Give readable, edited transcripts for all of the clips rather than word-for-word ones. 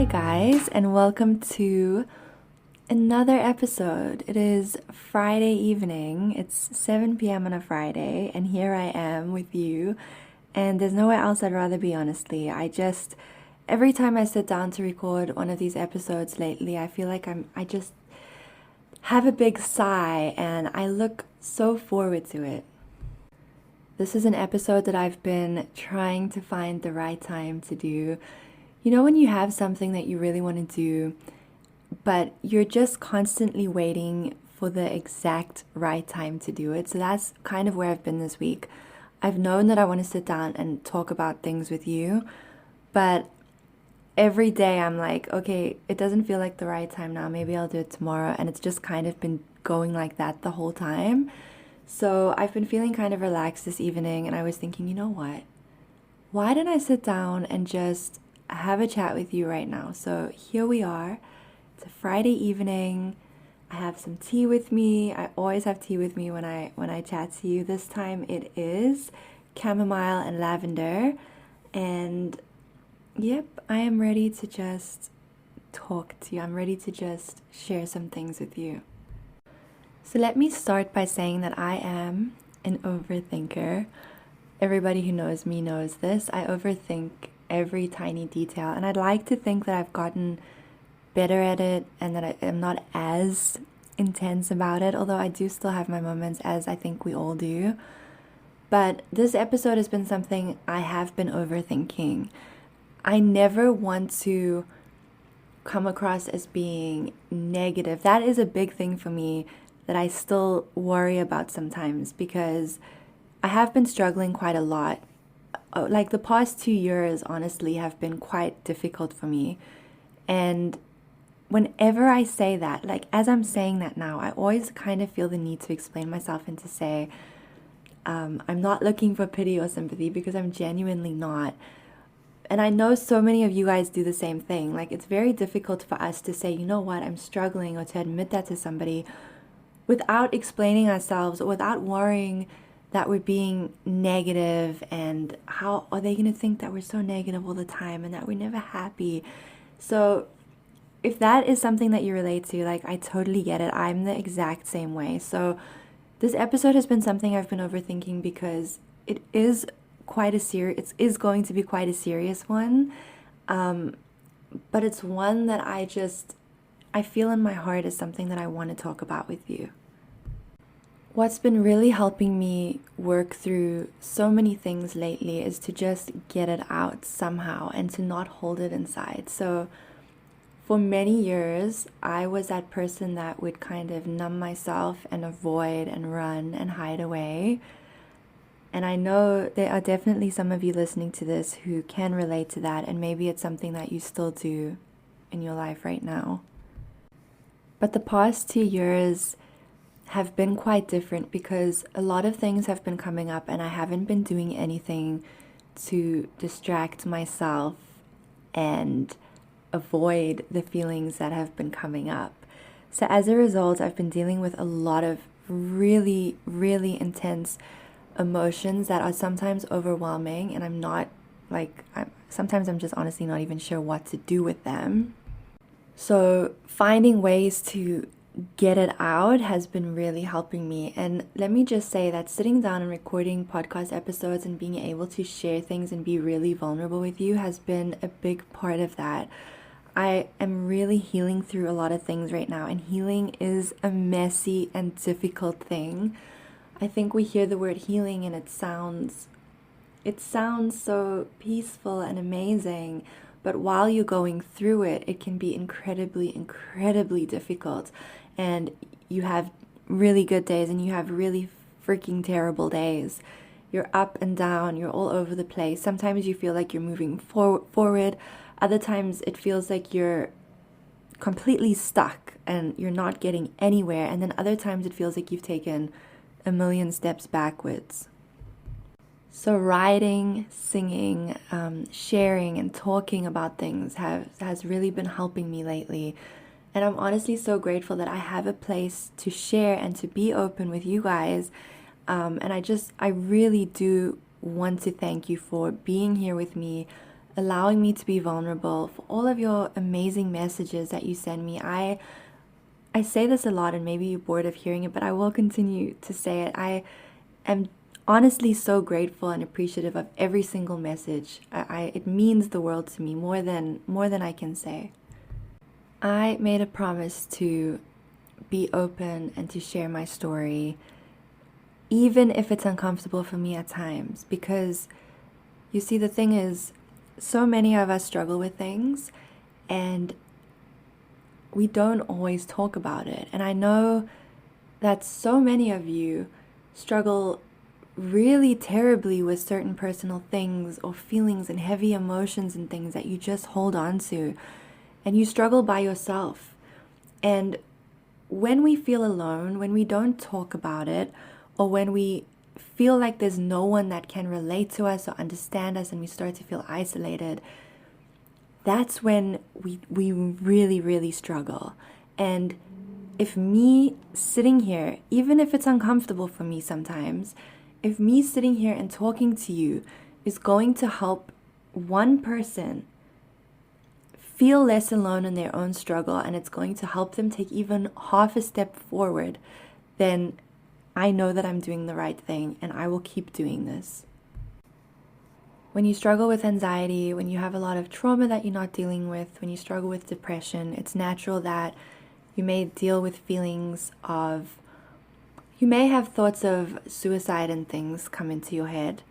Hi, guys, and welcome to another episode. It is Friday evening, it's 7 p.m. on a Friday, and here I am with you. And there's nowhere else I'd rather be, honestly. Every time I sit down to record one of these episodes lately, I feel like I just have a big sigh and I look so forward to it. This is an episode that I've been trying to find the right time to do. You know, when you have something that you really want to do, but you're just constantly waiting for the exact right time to do it. So that's kind of where I've been this week. I've known that I want to sit down and talk about things with you, but every day I'm like, okay, it doesn't feel like the right time now. Maybe I'll do it tomorrow. And it's just kind of been going like that the whole time. So I've been feeling kind of relaxed this evening, and I was thinking, you know what? Why didn't I sit down and just have a chat with you right now? So here we are. It's a Friday evening. I have some tea with me. I always have tea with me when I chat to you. This time it is chamomile and lavender. And yep, I am ready to just talk to you. I'm ready to just share some things with you. So let me start by saying that I am an overthinker. Everybody who knows me knows this. I overthink every tiny detail, and I'd like to think that I've gotten better at it and that I am not as intense about it, although I do still have my moments, as I think we all do. But this episode has been something I have been overthinking. I never want to come across as being negative. That is a big thing for me that I still worry about sometimes, because I have been struggling quite a lot. Like the past 2 years, honestly, have been quite difficult for me. And whenever I say that, like as I'm saying that now, I always kind of feel the need to explain myself and to say, I'm not looking for pity or sympathy, because I'm genuinely not. And I know so many of you guys do the same thing. Like it's very difficult for us to say, you know what, I'm struggling, or to admit that to somebody without explaining ourselves, or without worrying that we're being negative, and how are they going to think that we're so negative all the time and that we're never happy. So if that is something that you relate to, like I totally get it. I'm the exact same way. So this episode has been something I've been overthinking, because it is going to be quite a serious one. But it's one that I feel in my heart is something that I want to talk about with you. What's been really helping me work through so many things lately is to just get it out somehow and to not hold it inside. So for many years, I was that person that would kind of numb myself and avoid and run and hide away. And I know there are definitely some of you listening to this who can relate to that, and maybe it's something that you still do in your life right now. But the past 2 years have been quite different, because a lot of things have been coming up and I haven't been doing anything to distract myself and avoid the feelings that have been coming up. So as a result, I've been dealing with a lot of really, really intense emotions that are sometimes overwhelming, and sometimes I'm just honestly not even sure what to do with them. So finding ways to get it out has been really helping me. And let me just say that sitting down and recording podcast episodes and being able to share things and be really vulnerable with you has been a big part of that. I am really healing through a lot of things right now, and healing is a messy and difficult thing. I think we hear the word healing and it sounds so peaceful and amazing, but while you're going through it, it can be incredibly, incredibly difficult. And you have really good days and you have really freaking terrible days. You're up and down, you're all over the place. Sometimes you feel like you're moving forward. Other times it feels like you're completely stuck and you're not getting anywhere. And then other times it feels like you've taken a million steps backwards. So writing, singing, sharing, and talking about things has really been helping me lately. And I'm honestly so grateful that I have a place to share and to be open with you guys. And I really do want to thank you for being here with me, allowing me to be vulnerable, for all of your amazing messages that you send me. I say this a lot and maybe you're bored of hearing it, but I will continue to say it. I am honestly so grateful and appreciative of every single message. It means the world to me, more than I can say. I made a promise to be open and to share my story, even if it's uncomfortable for me at times, because you see, the thing is, so many of us struggle with things and we don't always talk about it. And I know that so many of you struggle really terribly with certain personal things or feelings and heavy emotions and things that you just hold on to, and you struggle by yourself. And when we feel alone, when we don't talk about it, or when we feel like there's no one that can relate to us or understand us and we start to feel isolated, that's when we really, really struggle. And if me sitting here, even if it's uncomfortable for me sometimes, if me sitting here and talking to you is going to help one person feel less alone in their own struggle, and it's going to help them take even half a step forward, then I know that I'm doing the right thing, and I will keep doing this. When you struggle with anxiety, when you have a lot of trauma that you're not dealing with, when you struggle with depression, it's natural that you may deal with feelings of, you may have thoughts of suicide and things come into your head.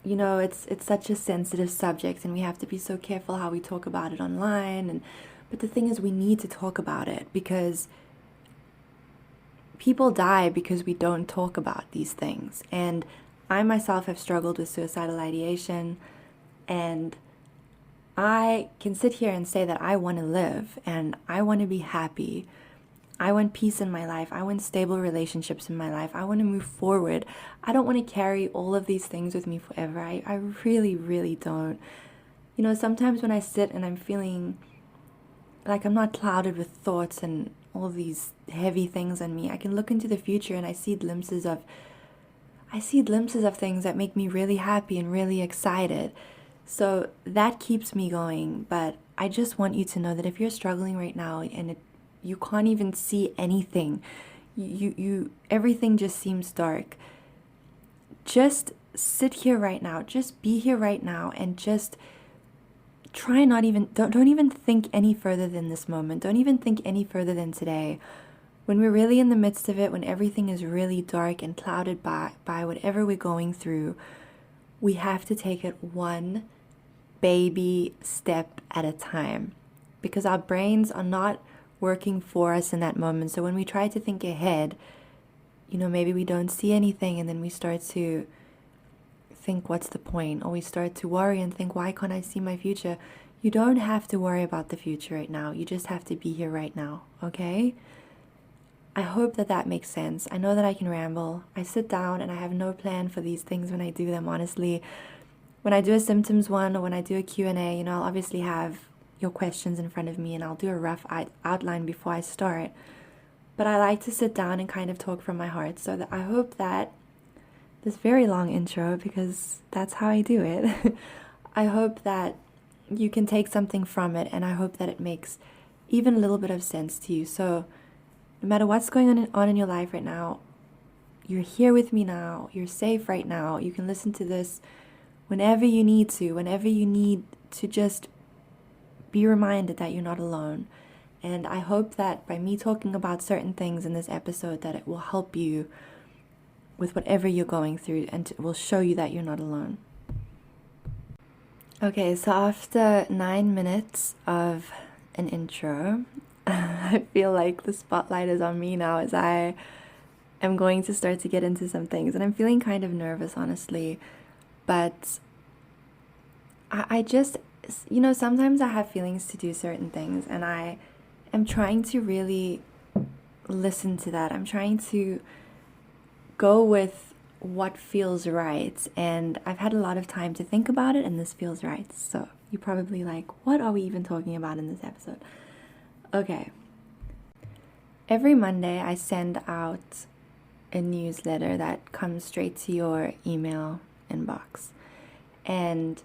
It's such a sensitive subject, and we have to be so careful how we talk about it online. But the thing is, we need to talk about it, because people die because we don't talk about these things. And I myself have struggled with suicidal ideation, and I can sit here and say that I want to live and I want to be happy. I want peace in my life. I want stable relationships in my life. I want to move forward. I don't want to carry all of these things with me forever. I really, really don't. Sometimes when I sit and I'm feeling like I'm not clouded with thoughts and all these heavy things on me, I can look into the future and I see glimpses of things that make me really happy and really excited. So that keeps me going. But I just want you to know that if you're struggling right now and you can't even see anything, you everything just seems dark, just sit here right now, just be here right now, and just try don't even think any further than this moment. Don't even think any further than today. When we're really in the midst of it, when everything is really dark and clouded by whatever we're going through, we have to take it one baby step at a time, because our brains are not working for us in that moment. So when we try to think ahead, maybe we don't see anything, and then we start to think, what's the point? Or we start to worry and think, why can't I see my future? You don't have to worry about the future right now. You just have to be here right now, okay? I hope that makes sense. I know that I can ramble. I sit down and I have no plan for these things when I do them, honestly. When I do a symptoms one, or when I do a Q&A, I'll obviously have your questions in front of me and I'll do a rough outline before I start. But I like to sit down and kind of talk from my heart, so that I hope that this very long intro, because that's how I do it, I hope that you can take something from it, and I hope that it makes even a little bit of sense to you. So no matter what's going on in your life right now, you're here with me now, you're safe right now. You can listen to this whenever you need to just be reminded that you're not alone. And I hope that by me talking about certain things in this episode, that it will help you with whatever you're going through, and it will show you that you're not alone. Okay, so after 9 minutes of an intro, I feel like the spotlight is on me now, as I am going to start to get into some things, and I'm feeling kind of nervous, honestly. But I just, sometimes I have feelings to do certain things, and I am trying to really listen to that. I'm trying to go with what feels right, and I've had a lot of time to think about it, and this feels right. So you're probably like, what are we even talking about in this episode? Okay. Every Monday I send out a newsletter that comes straight to your email inbox, and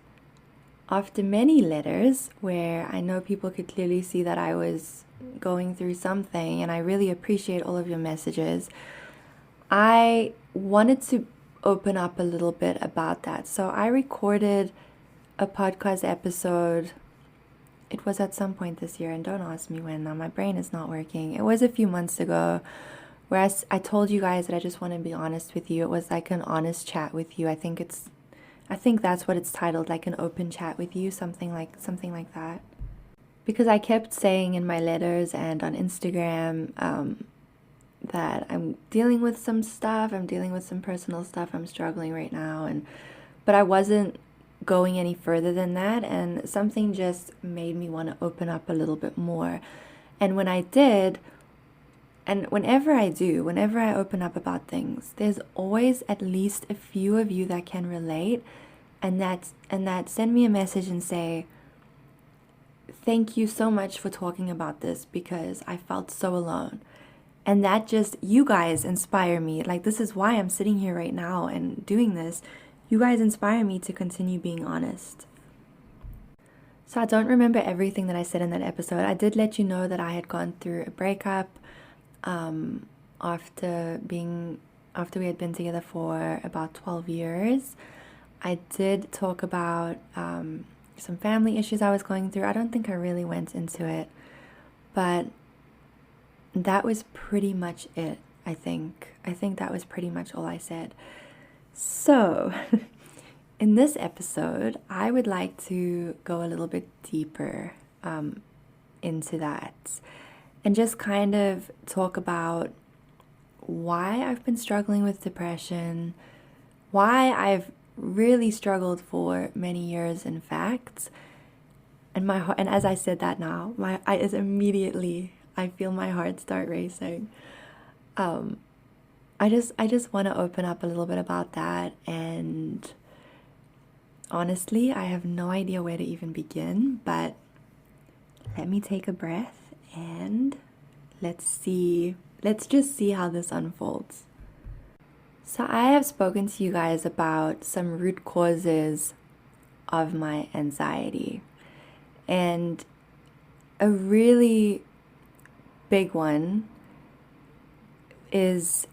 after many letters where I know people could clearly see that I was going through something, and I really appreciate all of your messages, I wanted to open up a little bit about that. So I recorded a podcast episode. It was at some point this year, and don't ask me when now, my brain is not working. It was a few months ago, where I told you guys that I just want to be honest with you. It was like an honest chat with you. I think that's what it's titled, like an open chat with you, something like that. Because I kept saying in my letters and on Instagram that I'm dealing with some stuff, I'm dealing with some personal stuff, I'm struggling right now, but I wasn't going any further than that, and something just made me want to open up a little bit more. And when I did, and whenever I open up about things, there's always at least a few of you that can relate, and that send me a message and say, thank you so much for talking about this because I felt so alone. And that just, you guys inspire me. Like, this is why I'm sitting here right now and doing this. You guys inspire me to continue being honest. So I don't remember everything that I said in that episode. I did let you know that I had gone through a breakup after we had been together for about 12 years. I did talk about some family issues I was going through. I don't think I really went into it, but that was pretty much it, I think. I think that was pretty much all I said. So, in this episode, I would like to go a little bit deeper into that and just kind of talk about why I've been struggling with depression, why I've really struggled for many years, in fact. And my heart, and as I said that now, I feel my heart start racing. I just want to open up a little bit about that, and honestly, I have no idea where to even begin, but let me take a breath and let's just see how this unfolds. So I have spoken to you guys about some root causes of my anxiety, and a really big one is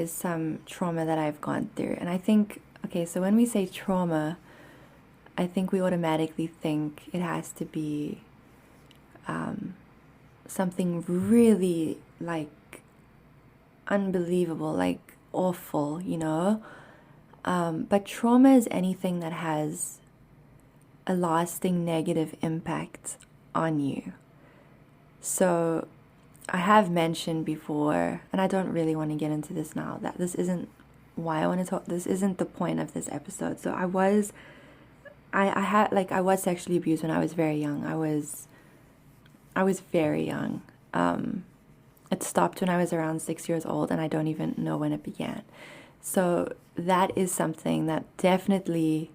some trauma that I've gone through. And I think, okay, so when we say trauma, I think we automatically think it has to be something really like unbelievable, like awful, you know? But trauma is anything that has a lasting negative impact on you. So I have mentioned before, and I don't really want to get into this now, that this isn't why I want to talk, this isn't the point of this episode. So I was sexually abused when I was very young. I was very young. It stopped when I was around 6 years old, and I don't even know when it began. So that is something that definitely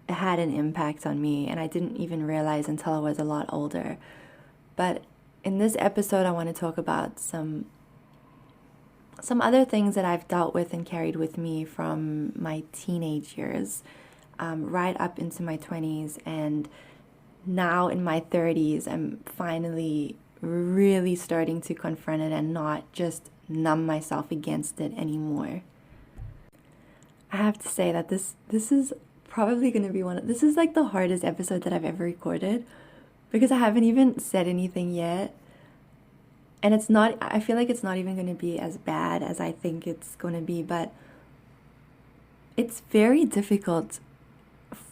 had an impact on me, and I didn't even realize until I was a lot older. But in this episode, I want to talk about some other things that I've dealt with and carried with me from my teenage years, right up into my 20s, and now in my 30s, I'm finally really starting to confront it and not just numb myself against it anymore. I have to say that this is probably going to be this is like the hardest episode that I've ever recorded, because I haven't even said anything yet. And I feel like it's not even going to be as bad as I think it's going to be, but it's very difficult.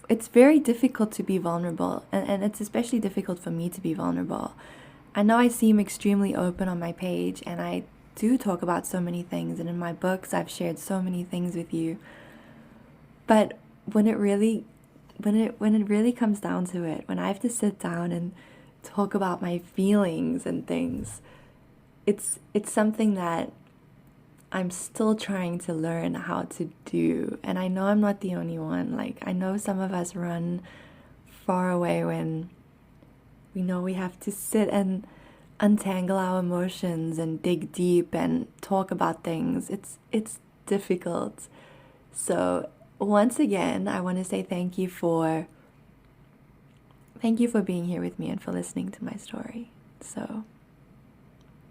It's very difficult to be vulnerable, and it's especially difficult for me to be vulnerable. I know I seem extremely open on my page, and I do talk about so many things, and in my books I've shared so many things with you. But when it really comes down to it, when I have to sit down and talk about my feelings and things, it's something that I'm still trying to learn how to do. And I know I'm not the only one. Like, I know some of us run far away when we know we have to sit and untangle our emotions and dig deep and talk about things. It's difficult. So once again, I want to say thank you for being here with me and for listening to my story. So,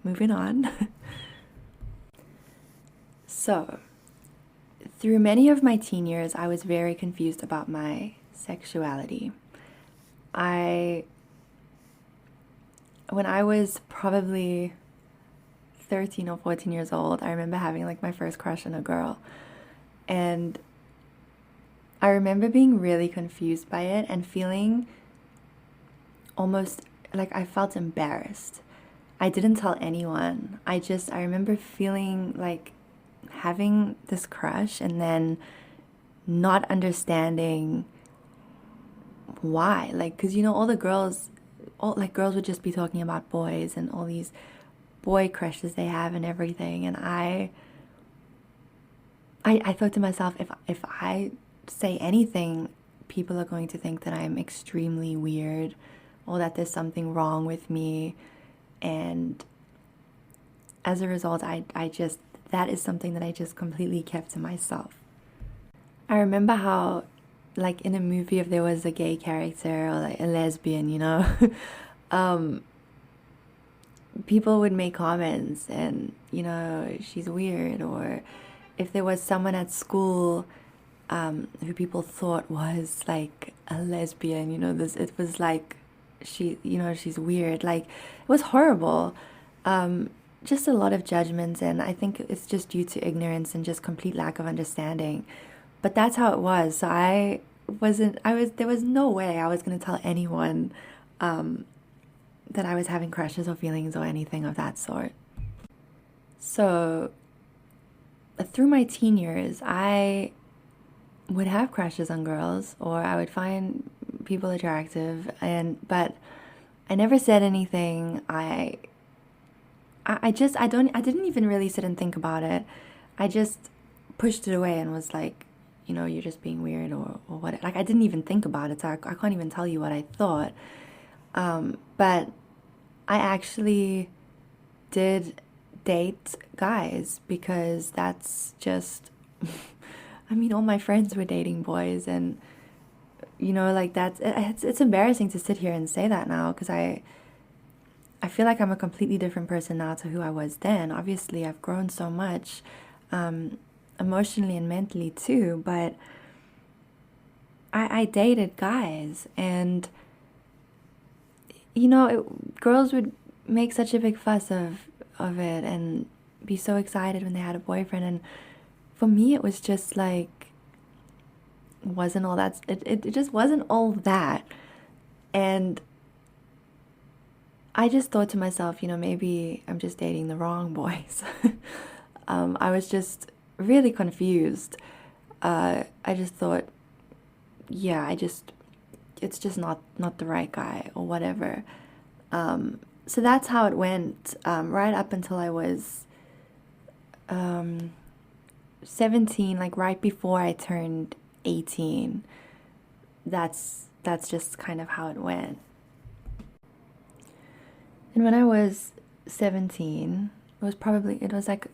moving on. So, through many of my teen years, I was very confused about my sexuality. When I was probably 13 or 14 years old, I remember having like my first crush on a girl. And I remember being really confused by it and feeling almost like I felt embarrassed. I didn't tell anyone. I remember feeling like having this crush and then not understanding why. Like, because all the girls, girls would just be talking about boys and all these boy crushes they have and everything. And I thought to myself, if I say anything, people are going to think that I'm extremely weird or that there's something wrong with me. And as a result, that is something that I just completely kept to myself. I remember how, like in a movie, if there was a gay character or like a lesbian, people would make comments and, she's weird. Or if there was someone at school who people thought was like a lesbian, it was like, she's weird. Like, it was horrible. Just a lot of judgments, and I think it's just due to ignorance and just complete lack of understanding. But that's how it was. So there was no way I was going to tell anyone that I was having crushes or feelings or anything of that sort. So through my teen years, I would have crushes on girls, or I would find people attractive, but I never said anything. I didn't even really sit and think about it. I just pushed it away and was like, you're just being weird or what. Like, I didn't even think about it, so I can't even tell you what I thought. But I actually did date guys because that's just, all my friends were dating boys, and, it's embarrassing to sit here and say that now because I feel like I'm a completely different person now to who I was then. Obviously, I've grown so much, emotionally and mentally too, but I dated guys, and, girls would make such a big fuss of it and be so excited when they had a boyfriend, and for me, it was just like, wasn't all that, it just wasn't all that, and I just thought to myself, maybe I'm just dating the wrong boys. I was just really confused. I just thought, it's just not the right guy or whatever. So that's how it went, right up until I was 17, like right before I turned 18. That's just kind of how it went. And when I was 17, it was like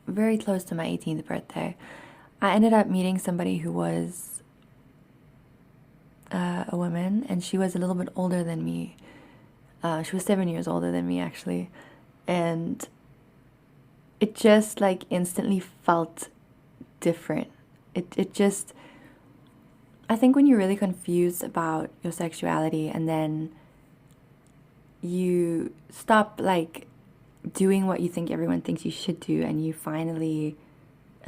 very close to my 18th birthday, I ended up meeting somebody who was a woman, and she was a little bit older than me. She was 7 years older than me, actually. And it just like instantly felt different. It just, I think when you're really confused about your sexuality and then you stop like doing what you think everyone thinks you should do, and you finally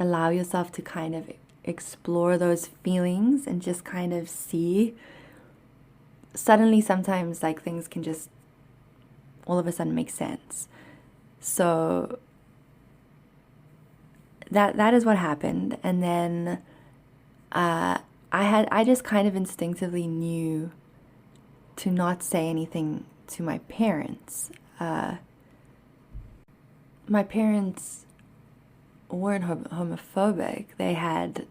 allow yourself to kind of explore those feelings and just kind of see, suddenly sometimes like things can just all of a sudden make sense. So that is what happened. And then I just kind of instinctively knew to not say anything to my parents. My parents weren't homophobic. They had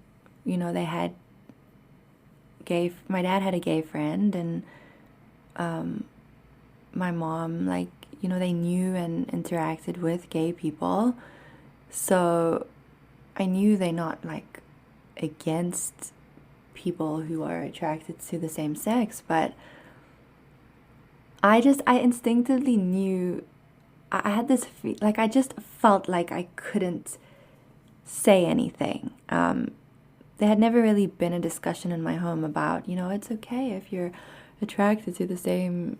my dad had a gay friend, and my mom, they knew and interacted with gay people. So I knew they not against people who are attracted to the same sex, but I instinctively knew. I had this like I just felt like I couldn't say anything. There had never really been a discussion in my home about, it's okay if you're attracted to the same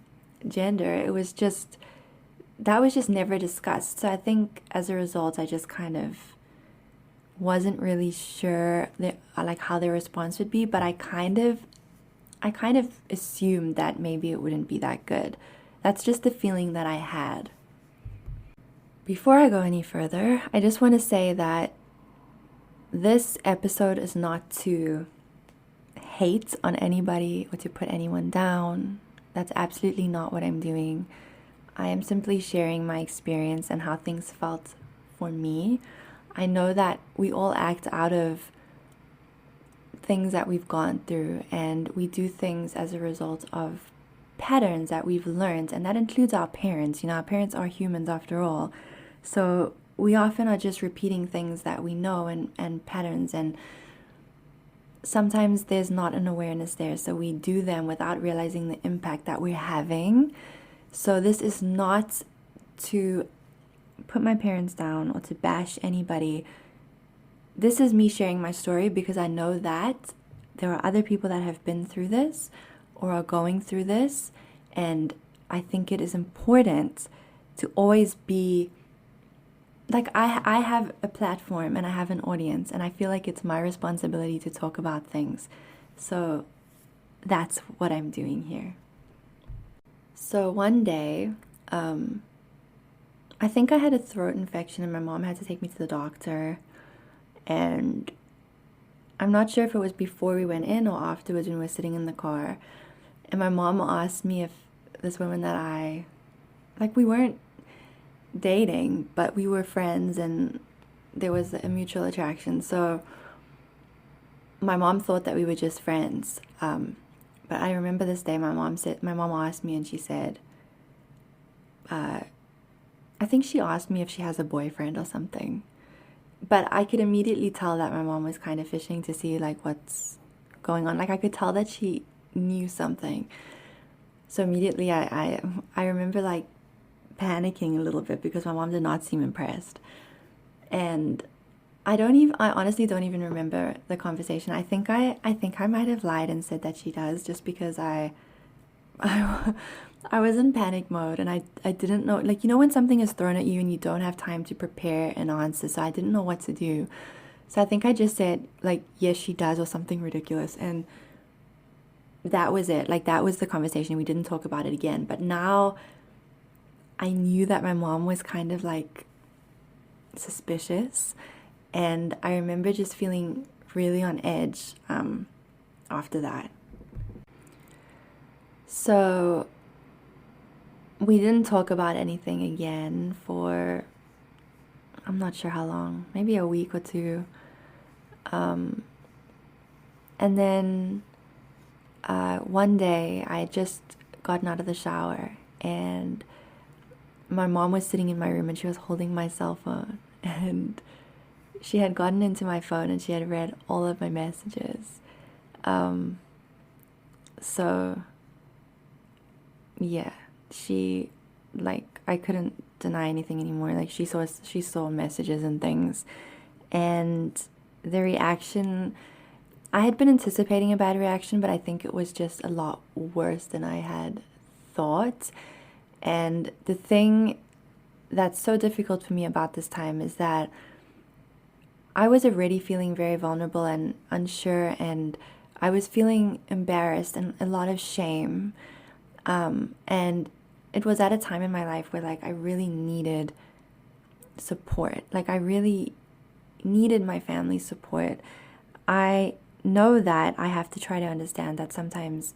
gender. That was just never discussed. So I think as a result, I just kind of wasn't really sure like how their response would be, but I kind of assumed that maybe it wouldn't be that good. That's just the feeling that I had. Before I go any further, I just want to say that this episode is not to hate on anybody or to put anyone down. That's absolutely not what I'm doing. I am simply sharing my experience and how things felt for me. I know that we all act out of things that we've gone through, and we do things as a result of patterns that we've learned, and that includes our parents. Our parents are humans after all. So we often are just repeating things that we know and patterns, and sometimes there's not an awareness there, so we do them without realizing the impact that we're having. So this is not to put my parents down or to bash anybody. This is me sharing my story because I know that there are other people that have been through this or are going through this, and I think it is important to always be like, I have a platform and I have an audience, and I feel like it's my responsibility to talk about things. So that's what I'm doing here. So one day, I think I had a throat infection and my mom had to take me to the doctor, and I'm not sure if it was before we went in or afterwards when we were sitting in the car, and my mom asked me if this woman that we weren't dating, but we were friends and there was a mutual attraction. So my mom thought that we were just friends. But I remember this day my mom asked me, and she said, I think she asked me if she has a boyfriend or something. But I could immediately tell that my mom was kind of fishing to see like what's going on. Like I could tell that she knew something. So immediately I remember like panicking a little bit because my mom did not seem impressed. And I honestly don't even remember the conversation. I think I might have lied and said that she does, just because I was in panic mode, and I didn't know, like, when something is thrown at you and you don't have time to prepare an answer, so I didn't know what to do. So I think I just said like, yes, she does, or something ridiculous, and that was it. Like, that was the conversation. We didn't talk about it again. But now I knew that my mom was kind of like suspicious, and I remember just feeling really on edge after that. So we didn't talk about anything again for, I'm not sure how long, maybe a week or two. And then one day I had just gotten out of the shower, and my mom was sitting in my room and she was holding my cell phone, and she had gotten into my phone and she had read all of my messages. So yeah, she, like, I couldn't deny anything anymore. Like, she saw messages and things, and the reaction, I had been anticipating a bad reaction, but I think it was just a lot worse than I had thought. And the thing that's so difficult for me about this time is that I was already feeling very vulnerable and unsure, and I was feeling embarrassed and a lot of shame. And it was at a time in my life where, like, I really needed support. Like, I really needed my family's support. I know that I have to try to understand that sometimes,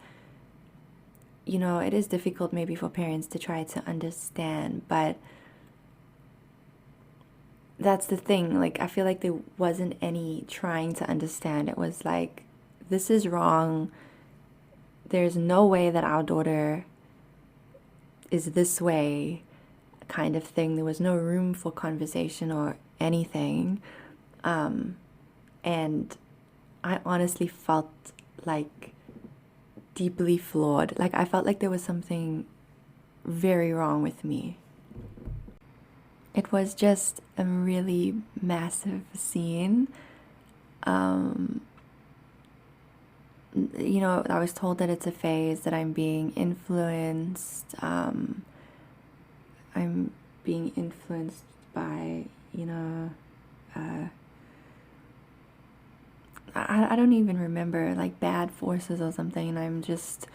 it is difficult maybe for parents to try to understand, but that's the thing. Like, I feel like there wasn't any trying to understand. It was like, this is wrong. There's no way that our daughter is this way, kind of thing. There was no room for conversation or anything. And I honestly felt like deeply flawed. Like I felt like there was something very wrong with me. It was just a really massive scene. I was told that it's a phase, that I'm being influenced. I'm being influenced by, I don't even remember, like bad forces or something. And I'm just,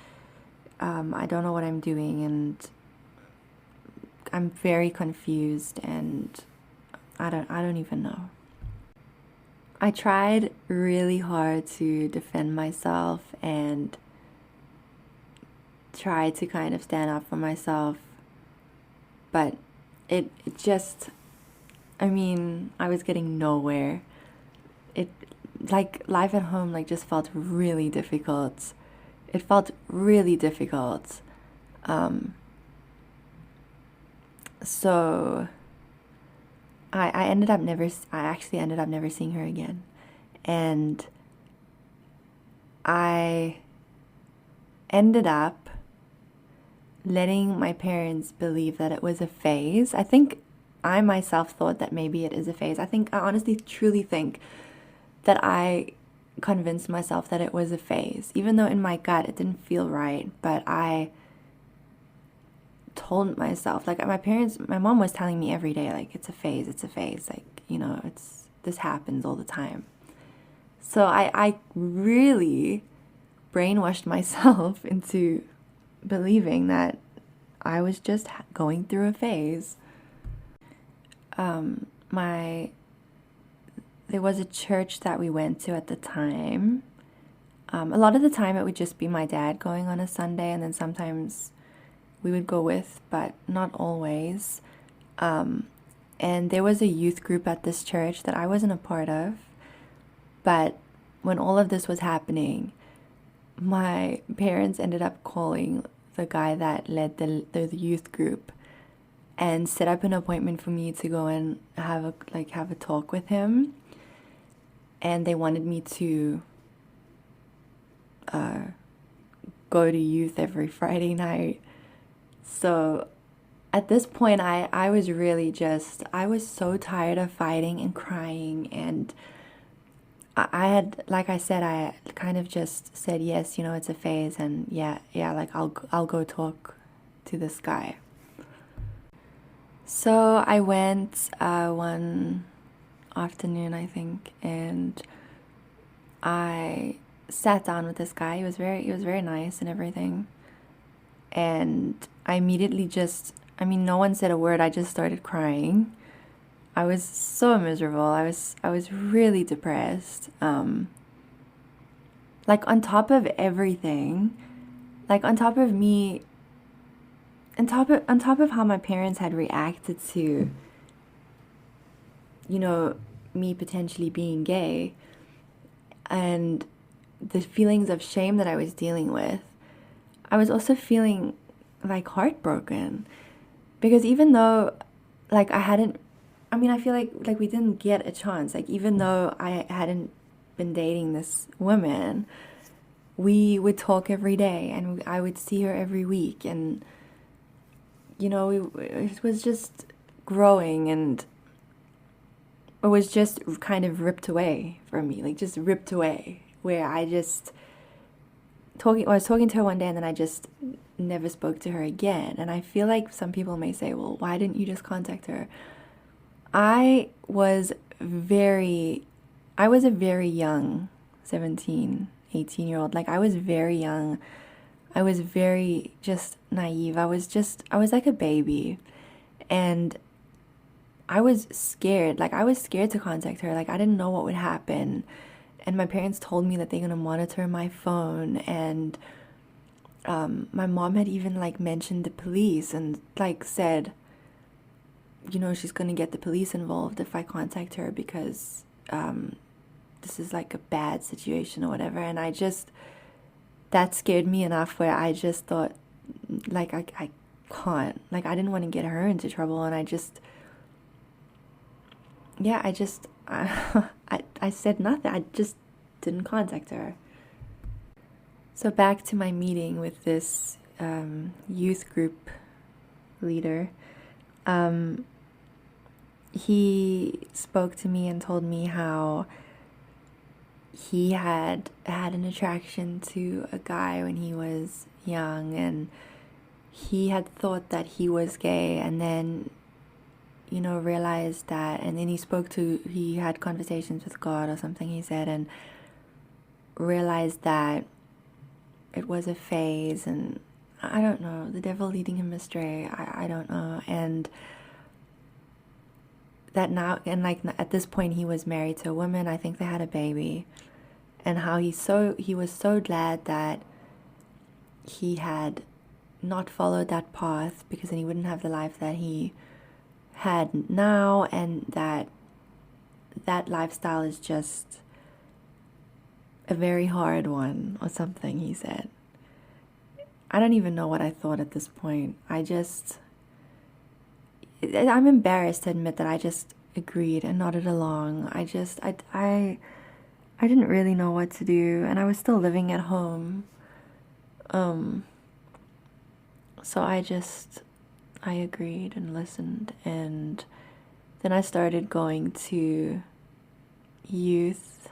I don't know what I'm doing, and I'm very confused, and I don't even know. I tried really hard to defend myself and try to kind of stand up for myself, but it just, I was getting nowhere. It, like, life at home, like, just felt really difficult. It felt really difficult. So I actually ended up never seeing her again. And I ended up letting my parents believe that it was a phase. I think I myself thought that maybe it is a phase. I honestly truly think that I convinced myself that it was a phase, even though in my gut it didn't feel right. But I told myself, like, my mom was telling me every day, like, it's a phase, like, this happens all the time. So I really brainwashed myself into believing that I was just going through a phase. There was a church that we went to at the time. A lot of the time it would just be my dad going on a Sunday, and then sometimes we would go with, but not always. And there was a youth group at this church that I wasn't a part of. But when all of this was happening, my parents ended up calling the guy that led the youth group and set up an appointment for me to go and have a talk with him. And they wanted me to go to youth every Friday night. So at this point, I was really I was so tired of fighting and crying, and I had, like I said, I kind of just said, yes, it's a phase, and yeah, like I'll go talk to this guy. So I went one afternoon, I think, and I sat down with this guy. He was very nice and everything. And I immediately no one said a word. I just started crying. I was so miserable. I was really depressed. Like, on top of everything, like on top of how my parents had reacted to, me potentially being gay, and the feelings of shame that I was dealing with, I was also feeling like heartbroken, because even though, like, I feel like we didn't get a chance. Like, even though I hadn't been dating this woman, we would talk every day, and I would see her every week, and it was just growing, and it was just kind of ripped away from me, like, just ripped away, where I was talking to her one day, and then I just never spoke to her again. And I feel like some people may say, well, why didn't you just contact her? I was a very young 17, 18-year-old. Like, I was very young. I was very just naive. I was like a baby. And I was scared. Like, I was scared to contact her. Like, I didn't know what would happen. And my parents told me that they're going to monitor my phone. And my mom had even, like, mentioned the police and, like, said, she's going to get the police involved if I contact her, because this is, like, a bad situation or whatever. And that scared me enough where I just thought, like, I can't. Like, I didn't want to get her into trouble. And I said nothing. I just didn't contact her. So back to my meeting with this youth group leader. He spoke to me and told me how he had an attraction to a guy when he was young, and he had thought that he was gay, and then realized that, and then he had conversations with God or something, he said, and realized that it was a phase, and I don't know, the devil leading him astray, I don't know, and that now, and like at this point he was married to a woman, I think they had a baby, and how he was so glad that he had not followed that path, because then he wouldn't have the life that he had now, and that lifestyle is just a very hard one or something, he said. I don't even know what I thought at this point. I'm embarrassed to admit that I just agreed and nodded along. I didn't really know what to do, and I was still living at home. So I agreed and listened, and then I started going to youth.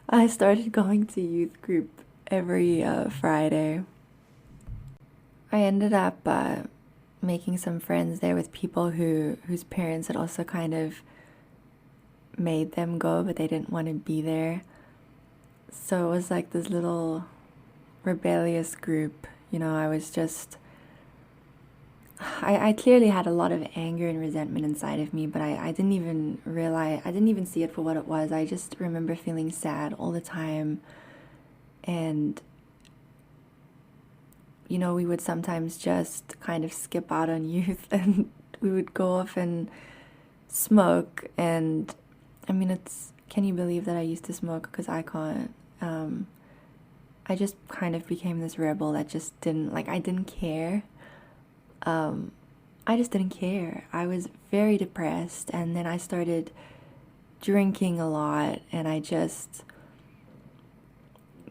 I started going to youth group every Friday. I ended up making some friends there with people whose parents had also kind of made them go, but they didn't want to be there. So it was like this little rebellious group. I was just, I clearly had a lot of anger and resentment inside of me, but I didn't even realize, I didn't even see it for what it was. I just remember feeling sad all the time. And, we would sometimes just kind of skip out on youth, and we would go off and smoke. And I mean, can you believe that I used to smoke? Because I can't. I just kind of became this rebel that just I didn't care. I just didn't care. I was very depressed, and then I started drinking a lot, and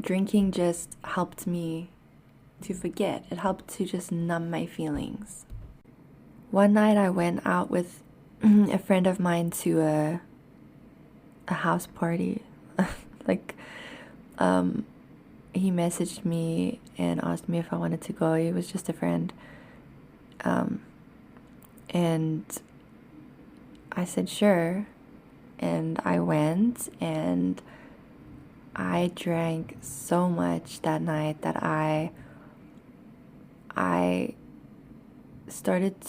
drinking just helped me to forget. It helped to just numb my feelings. One night I went out with a friend of mine to a house party. He messaged me and asked me if I wanted to go. He was just a friend. And I said sure, and I went, and I drank so much that night that I started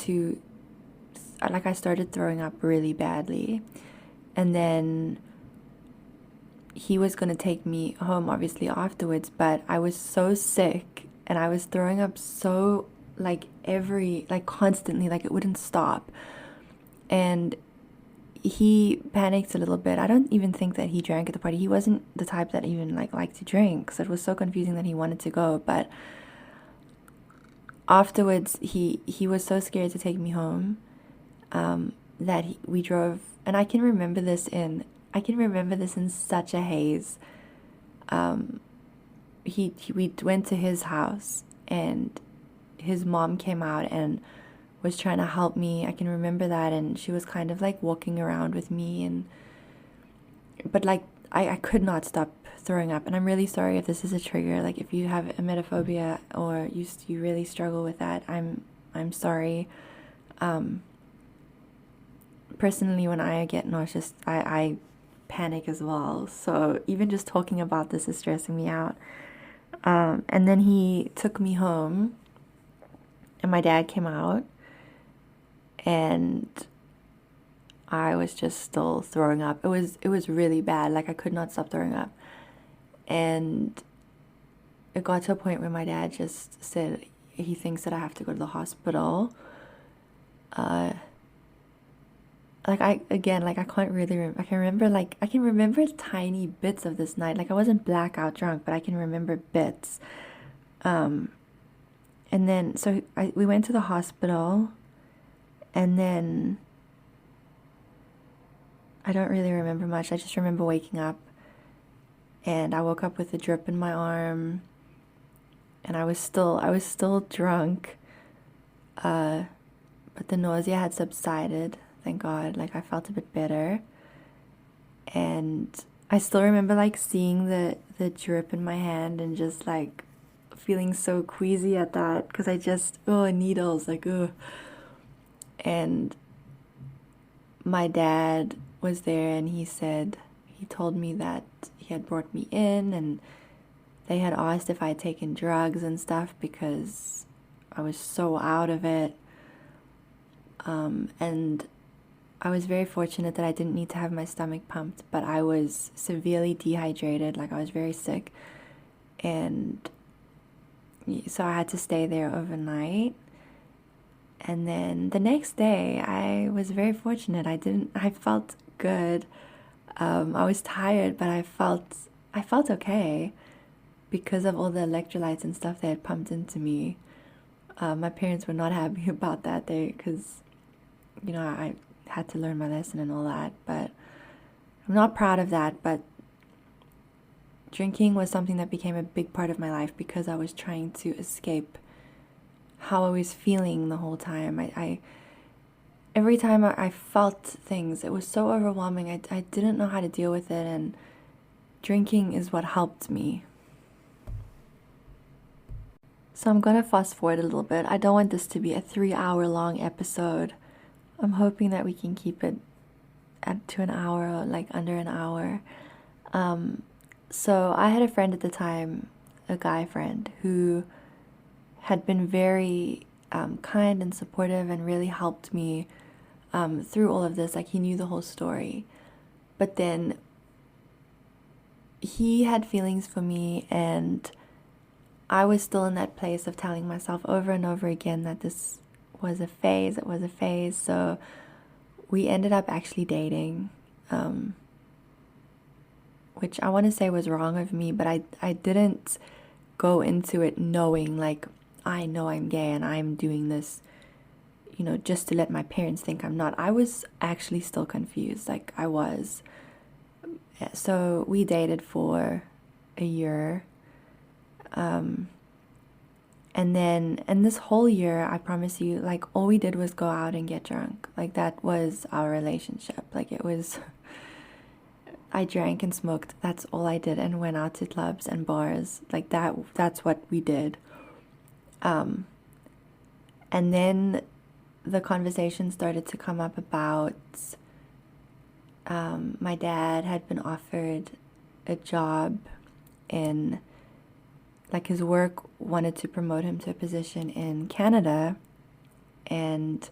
throwing up really badly. And then he was going to take me home, obviously, afterwards, but I was so sick, and I was throwing up so, constantly, it wouldn't stop. And he panicked a little bit. I don't even think that he drank at the party. He wasn't the type that even, liked to drink, so it was so confusing that he wanted to go. But afterwards, he was so scared to take me home, that we drove, and I can remember this in such a haze. We went to his house, and his mom came out and was trying to help me. I can remember that, and she was kind of walking around with me, but I could not stop throwing up. And I'm really sorry if this is a trigger. If you have emetophobia or you really struggle with that, I'm sorry. Personally, when I get nauseous, I panic as well. So even just talking about this is stressing me out. And then he took me home, and my dad came out, and I was just still throwing up. It was really bad. I could not stop throwing up. And it got to a point where my dad just said he thinks that I have to go to the hospital. I can't really remember. I can remember tiny bits of this night. I wasn't blackout drunk, but I can remember bits. And then, so we went to the hospital, and then I don't really remember much. I just remember waking up, and I woke up with a drip in my arm, and I was still drunk, but the nausea had subsided, thank God. Like, I felt a bit better, and I still remember like seeing the drip in my hand and just like feeling so queasy at that, because I just, needles, like, and my dad was there, and he told me that he had brought me in, and they had asked if I had taken drugs and stuff because I was so out of it. And I was very fortunate that I didn't need to have my stomach pumped, but I was severely dehydrated, like I was very sick. And so I had to stay there overnight. And then the next day, I was very fortunate. I felt good. I was tired, but I felt okay because of all the electrolytes and stuff they had pumped into me. My parents were not happy about that day because, I had to learn my lesson and all that, but I'm not proud of that. But drinking was something that became a big part of my life because I was trying to escape how I was feeling the whole time. Every time I felt things, it was so overwhelming. I didn't know how to deal with it, and drinking is what helped me. So I'm gonna fast forward a little bit. I don't want this to be a 3-hour long episode. I'm hoping that we can keep it to an hour, like under an hour. So I had a friend at the time, a guy friend, who had been very kind and supportive and really helped me through all of this. Like, he knew the whole story. But then he had feelings for me, and I was still in that place of telling myself over and over again that this was a phase. It was a phase. So we ended up actually dating, which I want to say was wrong of me, but I didn't go into it knowing, like, I know I'm gay and I'm doing this, just to let my parents think I'm not. I was actually still confused, like I was. So we dated for a year. And this whole year, I promise you, like, all we did was go out and get drunk. Like, that was our relationship. Like, it was, I drank and smoked. That's all I did, and went out to clubs and bars. Like, that's what we did. And then the conversation started to come up about my dad had been offered a job in, like, his work wanted to promote him to a position in Canada, and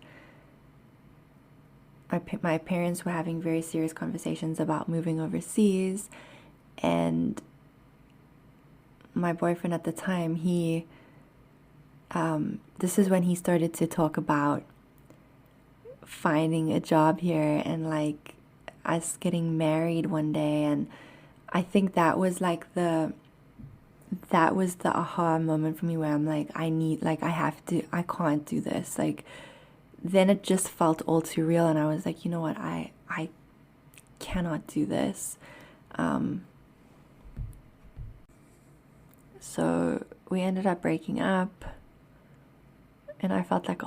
my parents were having very serious conversations about moving overseas. And my boyfriend at the time, this is when he started to talk about finding a job here and, like, us getting married one day. And I think that was the aha moment for me, where I'm like, I can't do this. Like, then it just felt all too real, and I was like, you know what, I cannot do this. So we ended up breaking up, and I felt like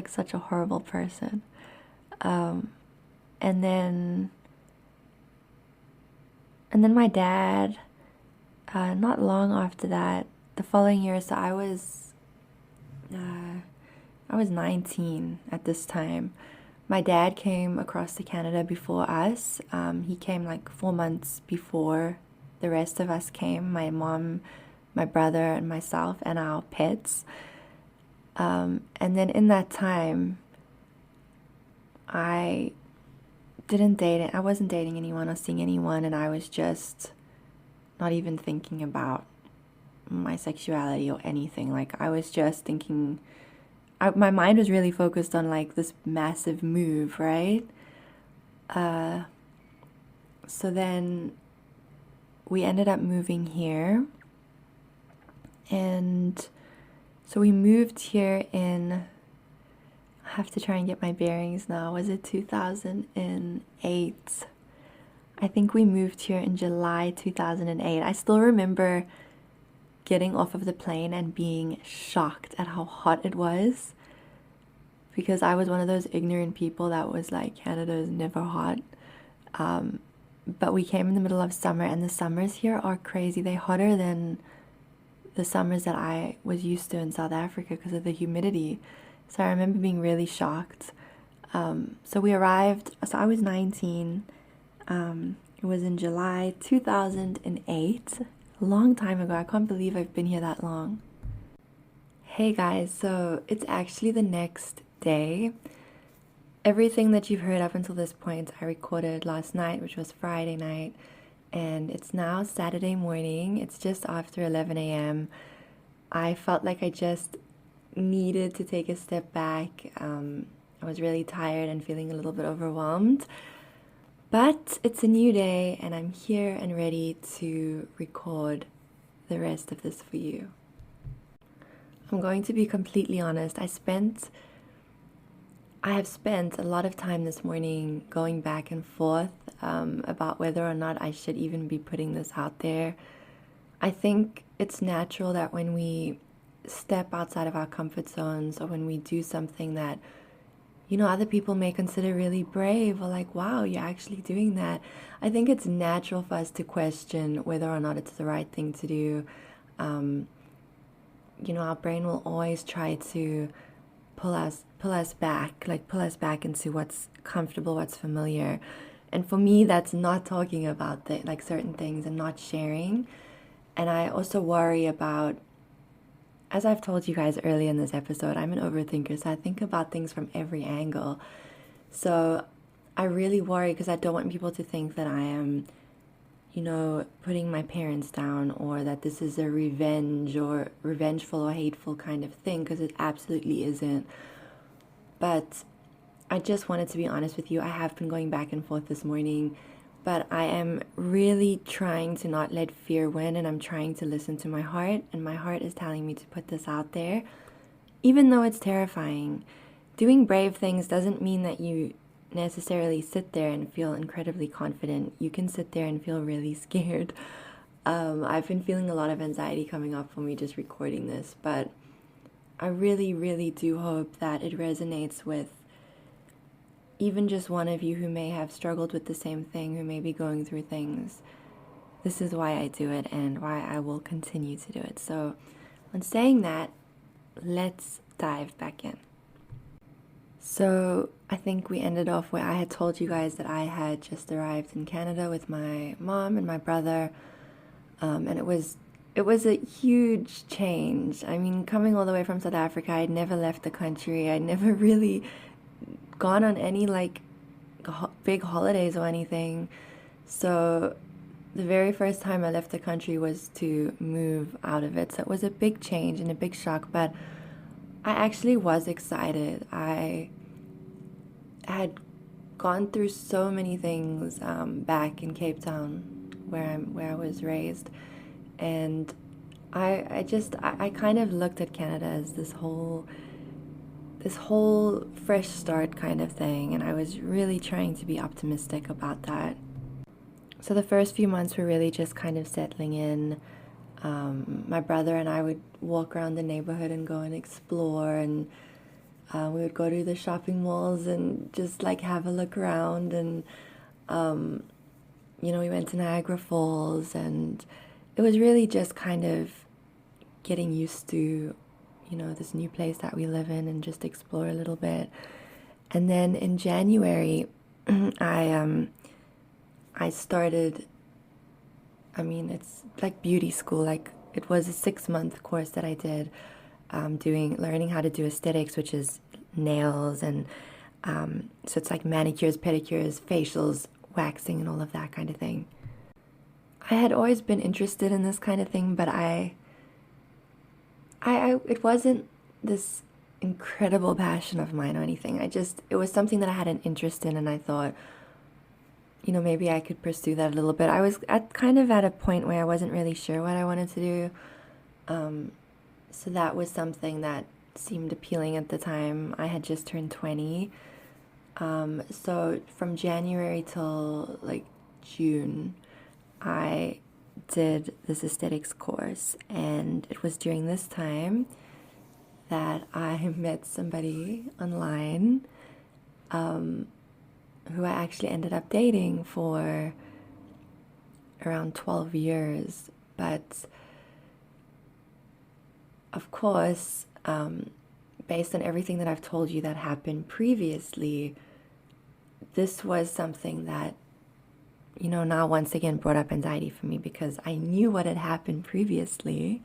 such a horrible person. And then my dad, not long after that, the following year, so I was 19 at this time. My dad came across to Canada before us. He came like 4 months before the rest of us came. My mom, my brother, and myself, and our pets. And then in that time, I wasn't dating anyone or seeing anyone, and I was just not even thinking about my sexuality or anything. Like, I was just thinking, my mind was really focused on, like, this massive move, right? So then we ended up moving here, and so we moved here in, I have to try and get my bearings now, was it 2008? I think we moved here in July 2008. I still remember getting off of the plane and being shocked at how hot it was, because I was one of those ignorant people that was like, Canada is never hot. But we came in the middle of summer, and the summers here are crazy. They're hotter than the summers that I was used to in South Africa because of the humidity. So I remember being really shocked. So we arrived, so I was 19. It was in July 2008, a long time ago. I can't believe I've been here that long. Hey guys, so it's actually the next day. Everything that you've heard up until this point, I recorded last night, which was Friday night, and it's now Saturday morning. It's just after 11 a.m. I felt like I just needed to take a step back. I was really tired and feeling a little bit overwhelmed. But it's a new day, and I'm here and ready to record the rest of this for you. I'm going to be completely honest. I have spent a lot of time this morning going back and forth about whether or not I should even be putting this out there. I think it's natural that when we step outside of our comfort zones, or when we do something that, other people may consider really brave, or like, wow, you're actually doing that. I think it's natural for us to question whether or not it's the right thing to do. Our brain will always try to pull us back into what's comfortable, what's familiar. And for me, that's not talking about certain things and not sharing. And I also worry about, as I've told you guys earlier in this episode, I'm an overthinker, so I think about things from every angle. So I really worry because I don't want people to think that I am, putting my parents down, or that this is a revengeful or hateful kind of thing, because it absolutely isn't. But I just wanted to be honest with you. I have been going back and forth this morning, but I am really trying to not let fear win, and I'm trying to listen to my heart, and my heart is telling me to put this out there, even though it's terrifying. Doing brave things doesn't mean that you necessarily sit there and feel incredibly confident. You can sit there and feel really scared. I've been feeling a lot of anxiety coming up for me just recording this, but I really, really do hope that it resonates with even just one of you who may have struggled with the same thing, who may be going through things. This is why I do it, and why I will continue to do it. So, when saying that, let's dive back in. So, I think we ended off where I had told you guys that I had just arrived in Canada with my mom and my brother, and it was a huge change. I mean, coming all the way from South Africa, I'd never left the country. I'd never really gone on any big holidays or anything. So the very first time I left the country was to move out of it. So it was a big change and a big shock, but I actually was excited. I had gone through so many things back in Cape Town, where I was raised, and I kind of looked at Canada as this whole fresh start kind of thing, and I was really trying to be optimistic about that. So the first few months were really just kind of settling in. My brother and I would walk around the neighborhood and go and explore, and we would go to the shopping malls and just have a look around, and we went to Niagara Falls, and it was really just kind of getting used to this new place that we live in, and just explore a little bit. And then in January, I started, it's like beauty school. It was a 6-month course that I did, learning how to do aesthetics, which is nails, and so it's like manicures, pedicures, facials, waxing, and all of that kind of thing. I had always been interested in this kind of thing, but it wasn't this incredible passion of mine or anything. It was something that I had an interest in, and I thought, maybe I could pursue that a little bit. I was at a point where I wasn't really sure what I wanted to do. So that was something that seemed appealing at the time. I had just turned 20. So from January till June, I did this aesthetics course, and it was during this time that I met somebody online who I actually ended up dating for around 12 years. But of course, based on everything that I've told you that happened previously, this was something that, now once again brought up anxiety for me, because I knew what had happened previously.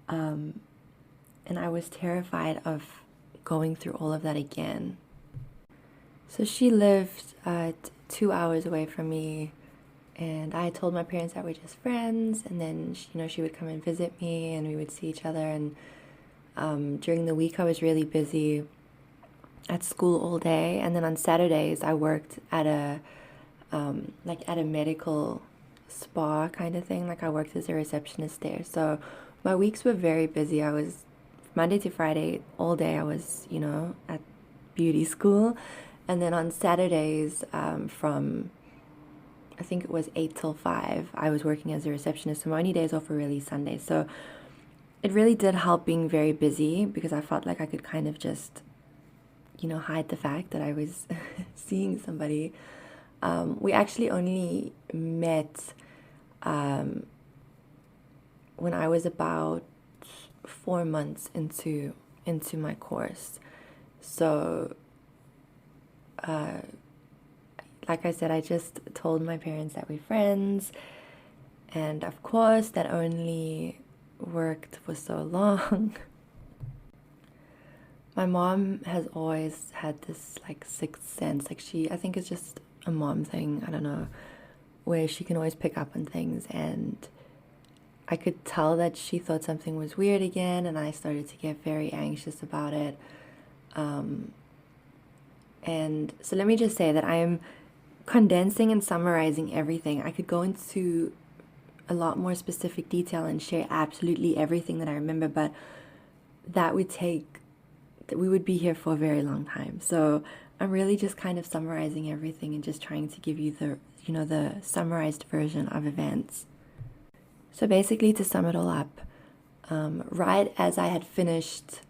And I was terrified of going through all of that again. So she lived 2 hours away from me, and I told my parents that we're just friends, and then she would come and visit me, and we would see each other. And during the week I was really busy at school all day, and then on Saturdays I worked at a medical spa kind of thing. Like, I worked as a receptionist there, so my weeks were very busy. I was Monday to Friday all day. I was at beauty school, and then on Saturdays from I think it was 8 till 5 I was working as a receptionist. So my only days off were really Sundays. So it really did help being very busy, because I felt like I could kind of just hide the fact that I was seeing somebody. We actually only met when I was about 4 months into my course. So like I said, I just told my parents that we're friends, and of course that only worked for so long. My mom has always had this sixth sense. I think it's just a mom thing, I don't know, where she can always pick up on things, and I could tell that she thought something was weird again, and I started to get very anxious about it. And so let me just say that I'm condensing and summarizing everything. I could go into a lot more specific detail and share absolutely everything that I remember, but we would be here for a very long time. So I'm really just kind of summarizing everything and just trying to give you the summarized version of events. So basically, to sum it all up, right as I had finished,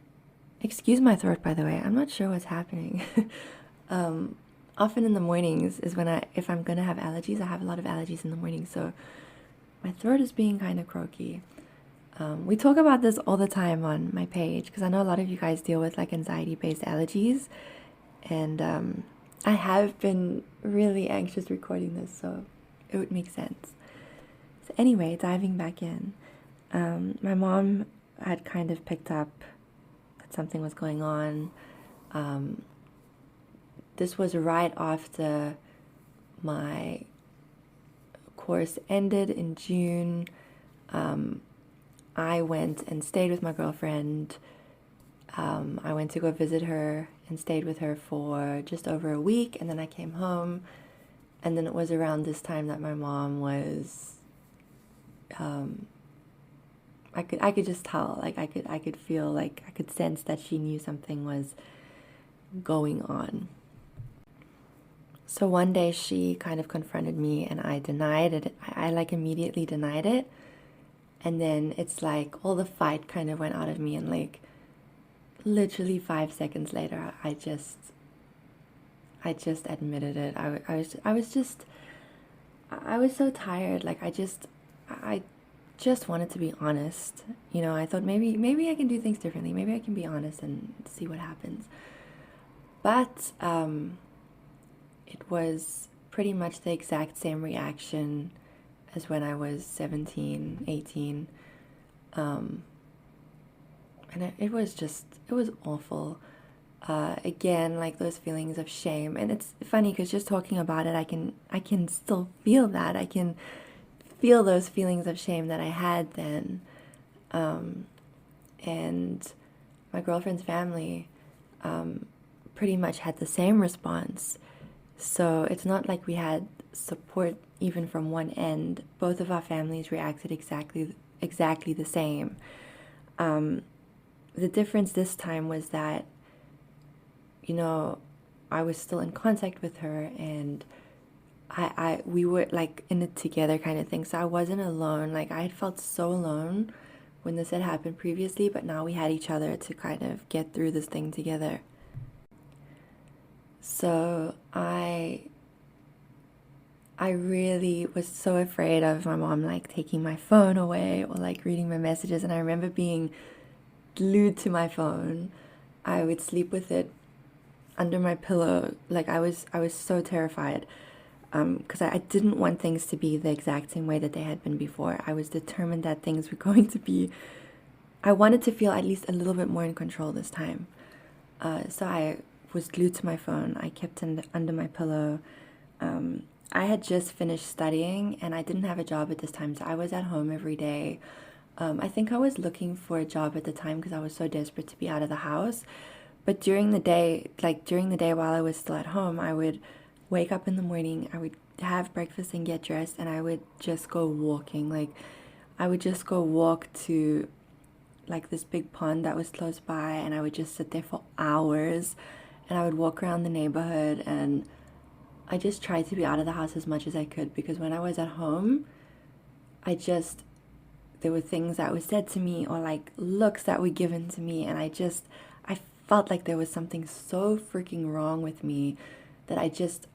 excuse my throat, by the way, I'm not sure what's happening. Often in the mornings is when if I'm gonna have allergies, I have a lot of allergies in the morning, so my throat is being kind of croaky. We talk about this all the time on my page, because I know a lot of you guys deal with anxiety-based allergies, and I have been really anxious recording this, so it would make sense. So anyway, diving back in, my mom had kind of picked up that something was going on. This was right after my course ended in June. I went and stayed with my girlfriend. I went to go visit her and stayed with her for just over a week, and then I came home. And then it was around this time that my mom was, I could just tell, I could feel, I could sense that she knew something was going on. So one day she kind of confronted me, and I denied it. I immediately denied it. And then it's all the fight kind of went out of me, and literally 5 seconds later, I just admitted it. I was so tired. I just wanted to be honest. I thought maybe I can do things differently. Maybe I can be honest and see what happens. But it was pretty much the exact same reaction as when I was 17, 18. And it was awful. Again, those feelings of shame. And it's funny because just talking about it, I can still feel that. I can feel those feelings of shame that I had then. And my girlfriend's family pretty much had the same response. So it's not like we had support even from one end. Both of our families reacted exactly the same. The difference this time was that, I was still in contact with her, and we were like in it together kind of thing. So I wasn't alone. Like I had felt so alone when this had happened previously, but now we had each other to kind of get through this thing together. So I really was so afraid of my mom like taking my phone away or like reading my messages, and I remember being glued to my phone. I would sleep with it under my pillow. Like I was so terrified because I didn't want things to be the exact same way that they had been before. I was determined that things were going to be, I wanted to feel at least a little bit more in control this time. So I was glued to my phone. I kept it under my pillow. I had just finished studying and I didn't have a job at this time, so I was at home every day. I think I was looking for a job at the time because I was so desperate to be out of the house. But during the day while I was still at home, I would wake up in the morning, I would have breakfast and get dressed, and I would just go walking. Like, I would just go walk to like this big pond that was close by, and I would just sit there for hours, and I would walk around the neighborhood, and I just tried to be out of the house as much as I could, because when I was at home, there were things that were said to me or like looks that were given to me, and I felt like there was something so freaking wrong with me that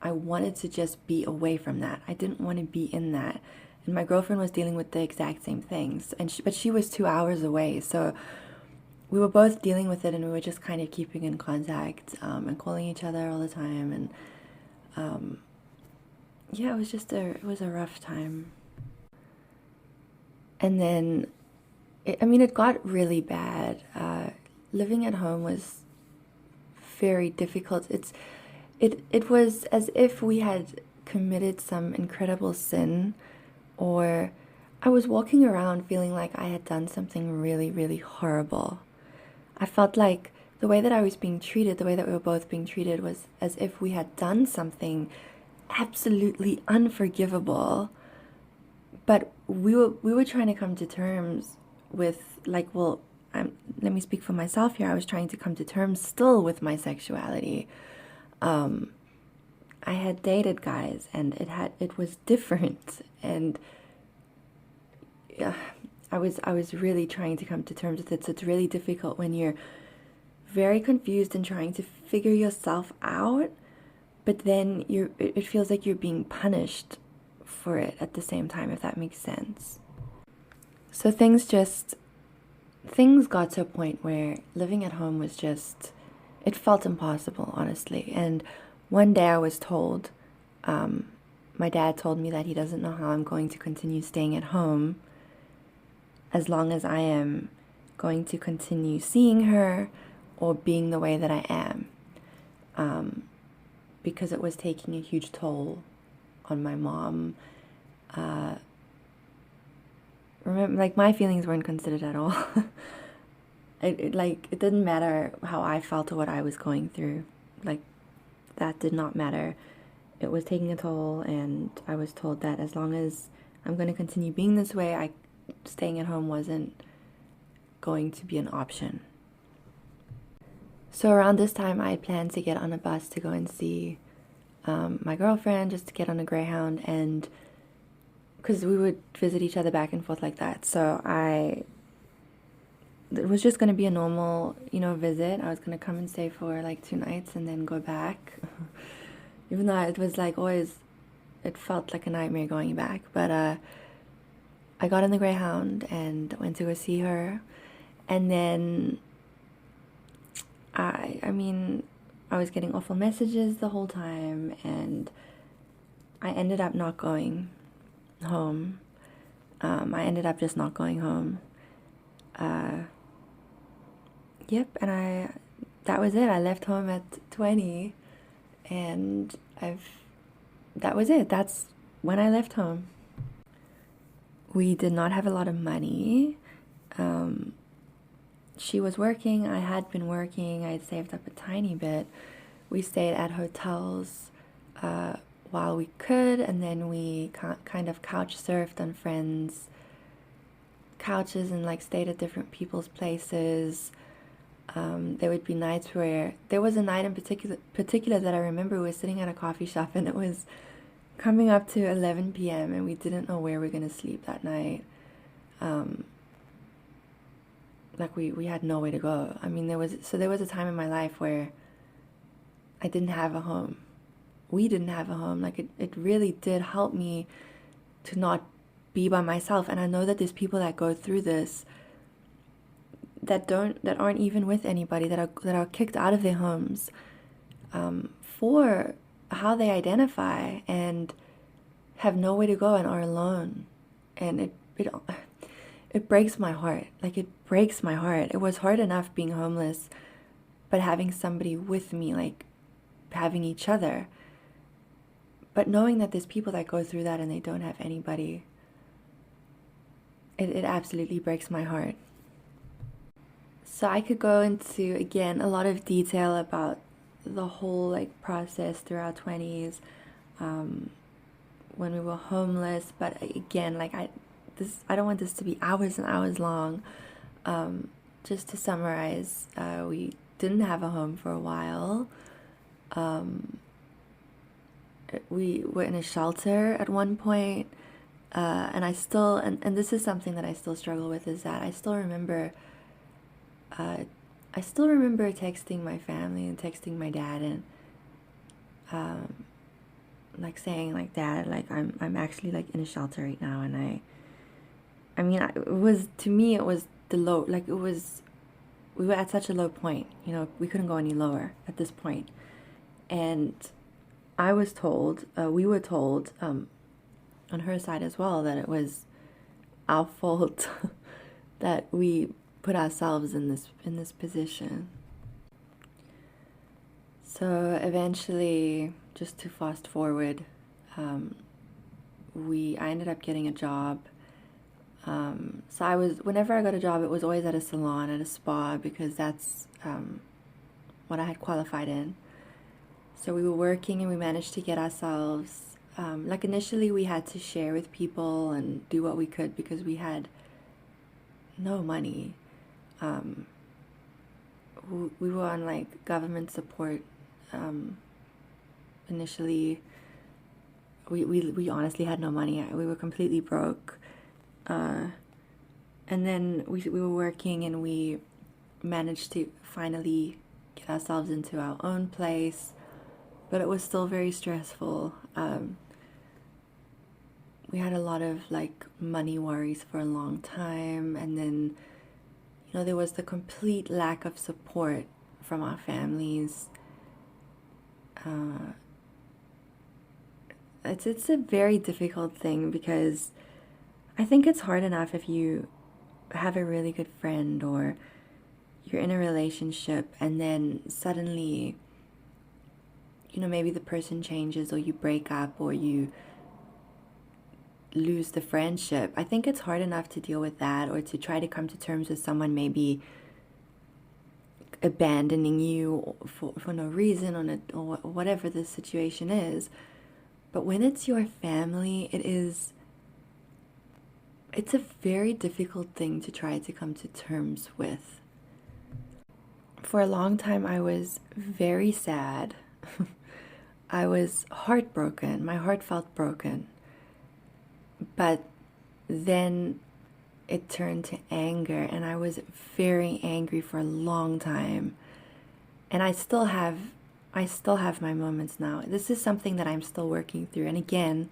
I wanted to just be away from that. I didn't want to be in that. And my girlfriend was dealing with the exact same things, but she was 2 hours away, so we were both dealing with it, and we were just kind of keeping in contact and calling each other all the time, and yeah, it was a rough time. And then, it got really bad. Living at home was very difficult. It was as if we had committed some incredible sin, or I was walking around feeling like I had done something really, really horrible. I felt like the way that I was being treated, the way that we were both being treated, was as if we had done something absolutely unforgivable. But we were trying to come to terms with, like, well, let me speak for myself here. I was trying to come to terms still with my sexuality. I had dated guys, and it was different, and yeah, I was really trying to come to terms with it. So it's really difficult when you're very confused and trying to figure yourself out, but then it feels like you're being punished for it at the same time, if that makes sense. So things got to a point where living at home was just, it felt impossible, honestly. And one day I was told, my dad told me that he doesn't know how I'm going to continue staying at home as long as I am going to continue seeing her or being the way that I am, because it was taking a huge toll on my mom. Remember, like, my feelings weren't considered at all. It didn't matter how I felt or what I was going through. Like, that did not matter. It was taking a toll, and I was told that as long as I'm going to continue being this way, staying at home wasn't going to be an option. So around this time, I planned to get on a bus to go and see my girlfriend, just to get on a Greyhound, and because we would visit each other back and forth like that. So it was just going to be a normal, visit. I was going to come and stay for like 2 nights and then go back. Even though it was like always, it felt like a nightmare going back. But I got on the Greyhound and went to go see her. And then I was getting awful messages the whole time, and I ended up not going home. I ended up just not going home. Yep, and that was it. I left home at 20, and that was it. That's when I left home. We did not have a lot of money. She was working, I had been working, I had saved up a tiny bit. We stayed at hotels while we could, and then we kind of couch surfed on friends' couches and like stayed at different people's places. There would be nights where, there was a night in particular that I remember, we were sitting at a coffee shop, and it was coming up to 11 p.m. and we didn't know where we were going to sleep that night. Like we had nowhere to go. I mean, there was a time in my life where I didn't have a home. We didn't have a home. Like it really did help me to not be by myself. And I know that there's people that go through this that aren't even with anybody, that are kicked out of their homes for how they identify and have nowhere to go and are alone. And it breaks my heart. Like, it breaks my heart. It was hard enough being homeless, but having somebody with me, like having each other. But knowing that there's people that go through that and they don't have anybody, it absolutely breaks my heart. So I could go into, again, a lot of detail about the whole like process through our 20s, when we were homeless. But again, like I don't want this to be hours and hours long. Just to summarize, we didn't have a home for a while. We were in a shelter at one point, and I still, and this is something that I still struggle with, is that I still remember texting my family and texting my dad and like saying like, Dad, like I'm actually like in a shelter right now, and I mean, it was, to me, it was the low, like it was, we were at such a low point, you know, we couldn't go any lower at this point. And I was told, we were told, on her side as well, that it was our fault that we put ourselves in this position. So eventually, just to fast forward, I ended up getting a job. So whenever I got a job, it was always at a salon, at a spa, because that's what I had qualified in. So we were working and we managed to get ourselves, like initially we had to share with people and do what we could because we had no money. We were on like government support. Initially, we honestly had no money. We were completely broke. And then we were working and we managed to finally get ourselves into our own place, but it was still very stressful. We had a lot of like money worries for a long time, and then, you know, there was the complete lack of support from our families. It's a very difficult thing, because I think it's hard enough if you have a really good friend or you're in a relationship and then suddenly, you know, maybe the person changes or you break up or you lose the friendship. I think it's hard enough to deal with that, or to try to come to terms with someone maybe abandoning you for no reason, or whatever the situation is. But when it's your family, it's a very difficult thing to try to come to terms with. For a long time, I was very sad. I was heartbroken. My heart felt broken. But then it turned to anger, and I was very angry for a long time. And I still have my moments now. This is something that I'm still working through. And again,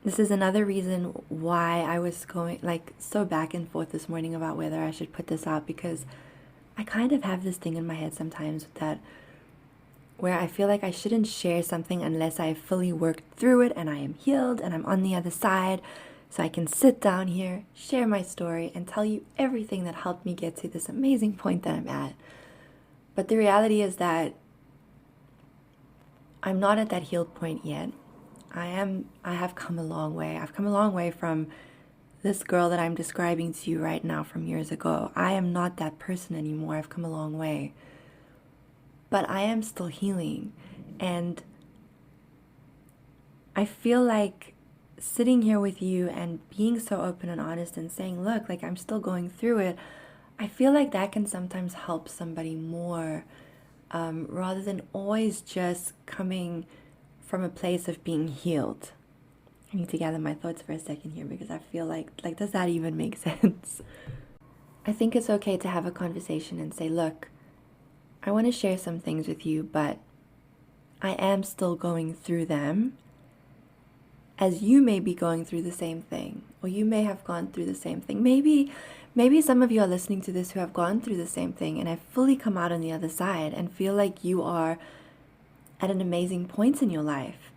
this is another reason why I was going like so back and forth this morning about whether I should put this out, because I kind of have this thing in my head sometimes that where I feel like I shouldn't share something unless I fully worked through it and I am healed and I'm on the other side, so I can sit down here, share my story, and tell you everything that helped me get to this amazing point that I'm at. But the reality is that I'm not at that healed point yet. I have come a long way. I've come a long way from this girl that I'm describing to you right now from years ago. I am not that person anymore. I've come a long way. But I am still healing. And I feel like sitting here with you and being so open and honest and saying, look, like I'm still going through it, I feel like that can sometimes help somebody more, rather than always just coming from a place of being healed. I need to gather my thoughts for a second here because I feel like does that even make sense? I think it's okay to have a conversation and say, look, I want to share some things with you, but I am still going through them, as you may be going through the same thing, or you may have gone through the same thing. Maybe some of you are listening to this who have gone through the same thing and have fully come out on the other side and feel like you are at an amazing point in your life.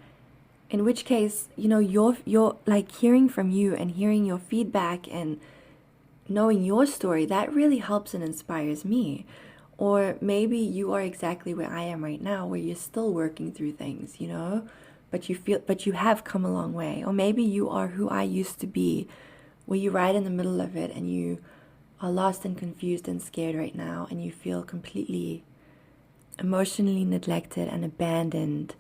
In which case, you're like hearing from you and hearing your feedback and knowing your story, that really helps and inspires me. Or maybe you are exactly where I am right now, where you're still working through things, but you have come a long way. Or maybe you are who I used to be, where you're right in the middle of it and you are lost and confused and scared right now, and you feel completely emotionally neglected and abandoned,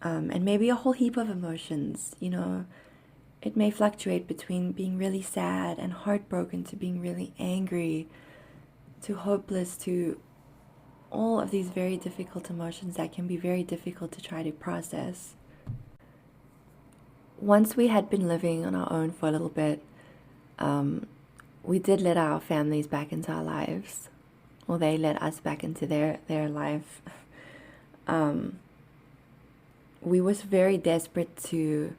and maybe a whole heap of emotions. It may fluctuate between being really sad and heartbroken to being really angry to hopeless, to all of these very difficult emotions that can be very difficult to try to process. Once we had been living on our own for a little bit, we did let our families back into our lives, or they let us back into their life. We was very desperate to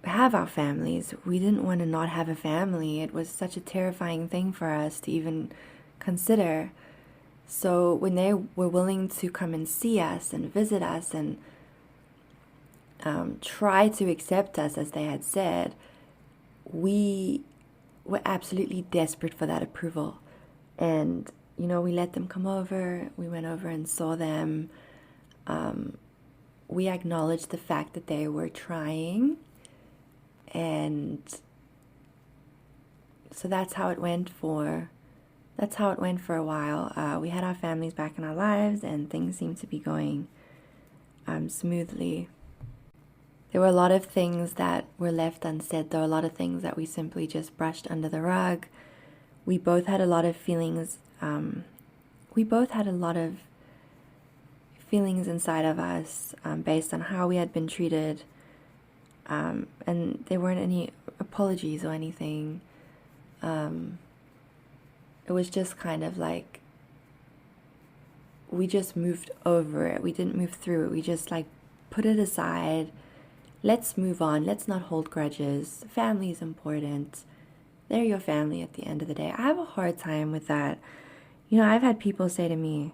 have our families. We didn't want to not have a family. It was such a terrifying thing for us to even consider. So when they were willing to come and see us and visit us and try to accept us, as they had said, we were absolutely desperate for that approval. And, we let them come over. We went over and saw them. We acknowledged the fact that they were trying. And so that's how it went for a while. We had our families back in our lives, and things seemed to be going smoothly. There were a lot of things that were left unsaid. There were a lot of things that we simply just brushed under the rug. We both had a lot of feelings. Feelings inside of us based on how we had been treated. And there weren't any apologies or anything. It was just kind of like we just moved over it. We didn't move through it. We just put it aside. Let's move on. Let's not hold grudges. Family is important. They're your family at the end of the day. I have a hard time with that. I've had people say to me,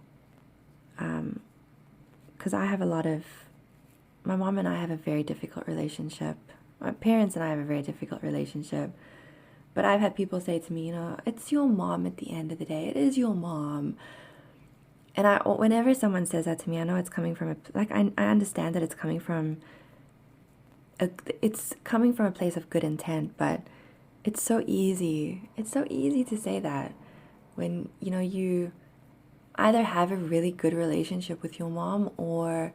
because my mom and I have a very difficult relationship. My parents and I have a very difficult relationship. But I've had people say to me, it's your mom at the end of the day. It is your mom. And whenever someone says that to me, I know it's coming from I understand that it's coming from a place of good intent, but it's so easy. It's so easy to say that when, you either have a really good relationship with your mom, or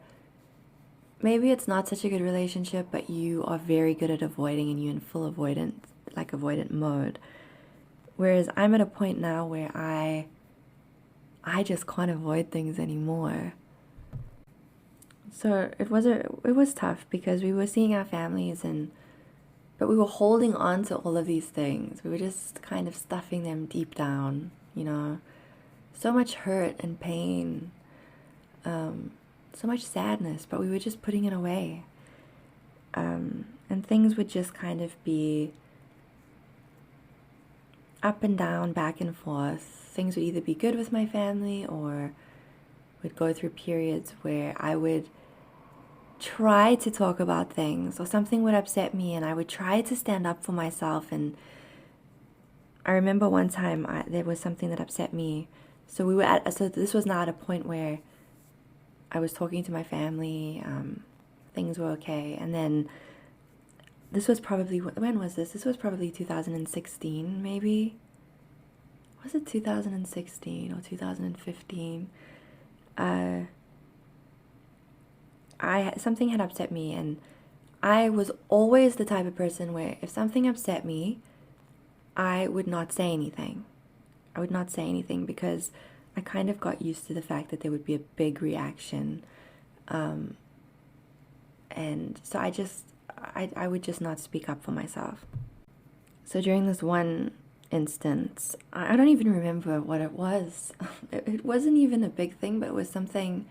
maybe it's not such a good relationship, but you are very good at avoiding and you're in full avoidant mode. Whereas I'm at a point now where I just can't avoid things anymore. So it was tough because we were seeing our families but we were holding on to all of these things. We were just kind of stuffing them deep down, so much hurt and pain, so much sadness, but we were just putting it away. And things would just kind of be up and down, back and forth. Things would either be good with my family, or would go through periods where I would try to talk about things, or something would upset me and I would try to stand up for myself. And I remember one time there was something that upset me. So this was not a point where I was talking to my family, things were okay. And then this was probably, when was this? This was probably 2016, maybe? Was it 2016 or 2015? Something had upset me, and I was always the type of person where if something upset me, I would not say anything. I would not say anything because I kind of got used to the fact that there would be a big reaction. And so I would just not speak up for myself. So during this one instance, I don't even remember what it was. It wasn't even a big thing, but it was something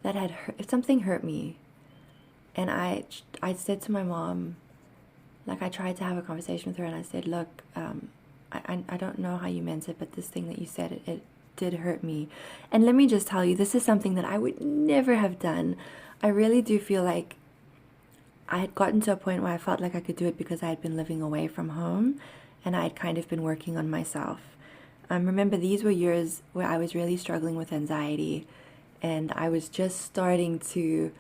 that had hurt, something hurt me. And I said to my mom, like, I tried to have a conversation with her, and I said, look, I don't know how you meant it, but this thing that you said, it did hurt me. And let me just tell you, this is something that I would never have done. I really do feel like I had gotten to a point where I felt like I could do it because I had been living away from home, and I had kind of been working on myself. Remember, these were years where I was really struggling with anxiety, and I was just starting to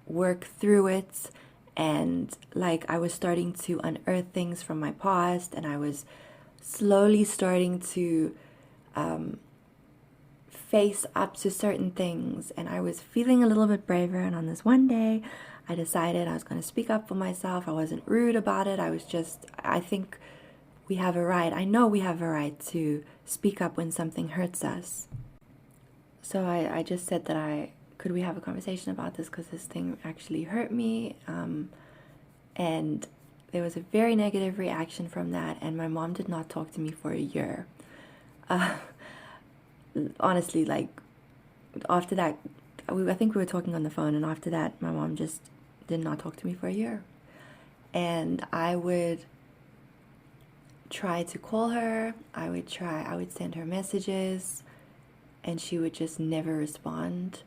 work through it, and like I was starting to unearth things from my past, and I was slowly starting to face up to certain things, and I was feeling a little bit braver. And on this one day, I decided I was going to speak up for myself. I wasn't rude about it. I think we have a right, I know we have a right to speak up when something hurts us. So I just said that could we have a conversation about this, because this thing actually hurt me. And there was a very negative reaction from that, and my mom did not talk to me for a year. Honestly, like, after that, I think we were talking on the phone, and after that, my mom just did not talk to me for a year. And I would try to call her, I would send her messages, and she would just never respond.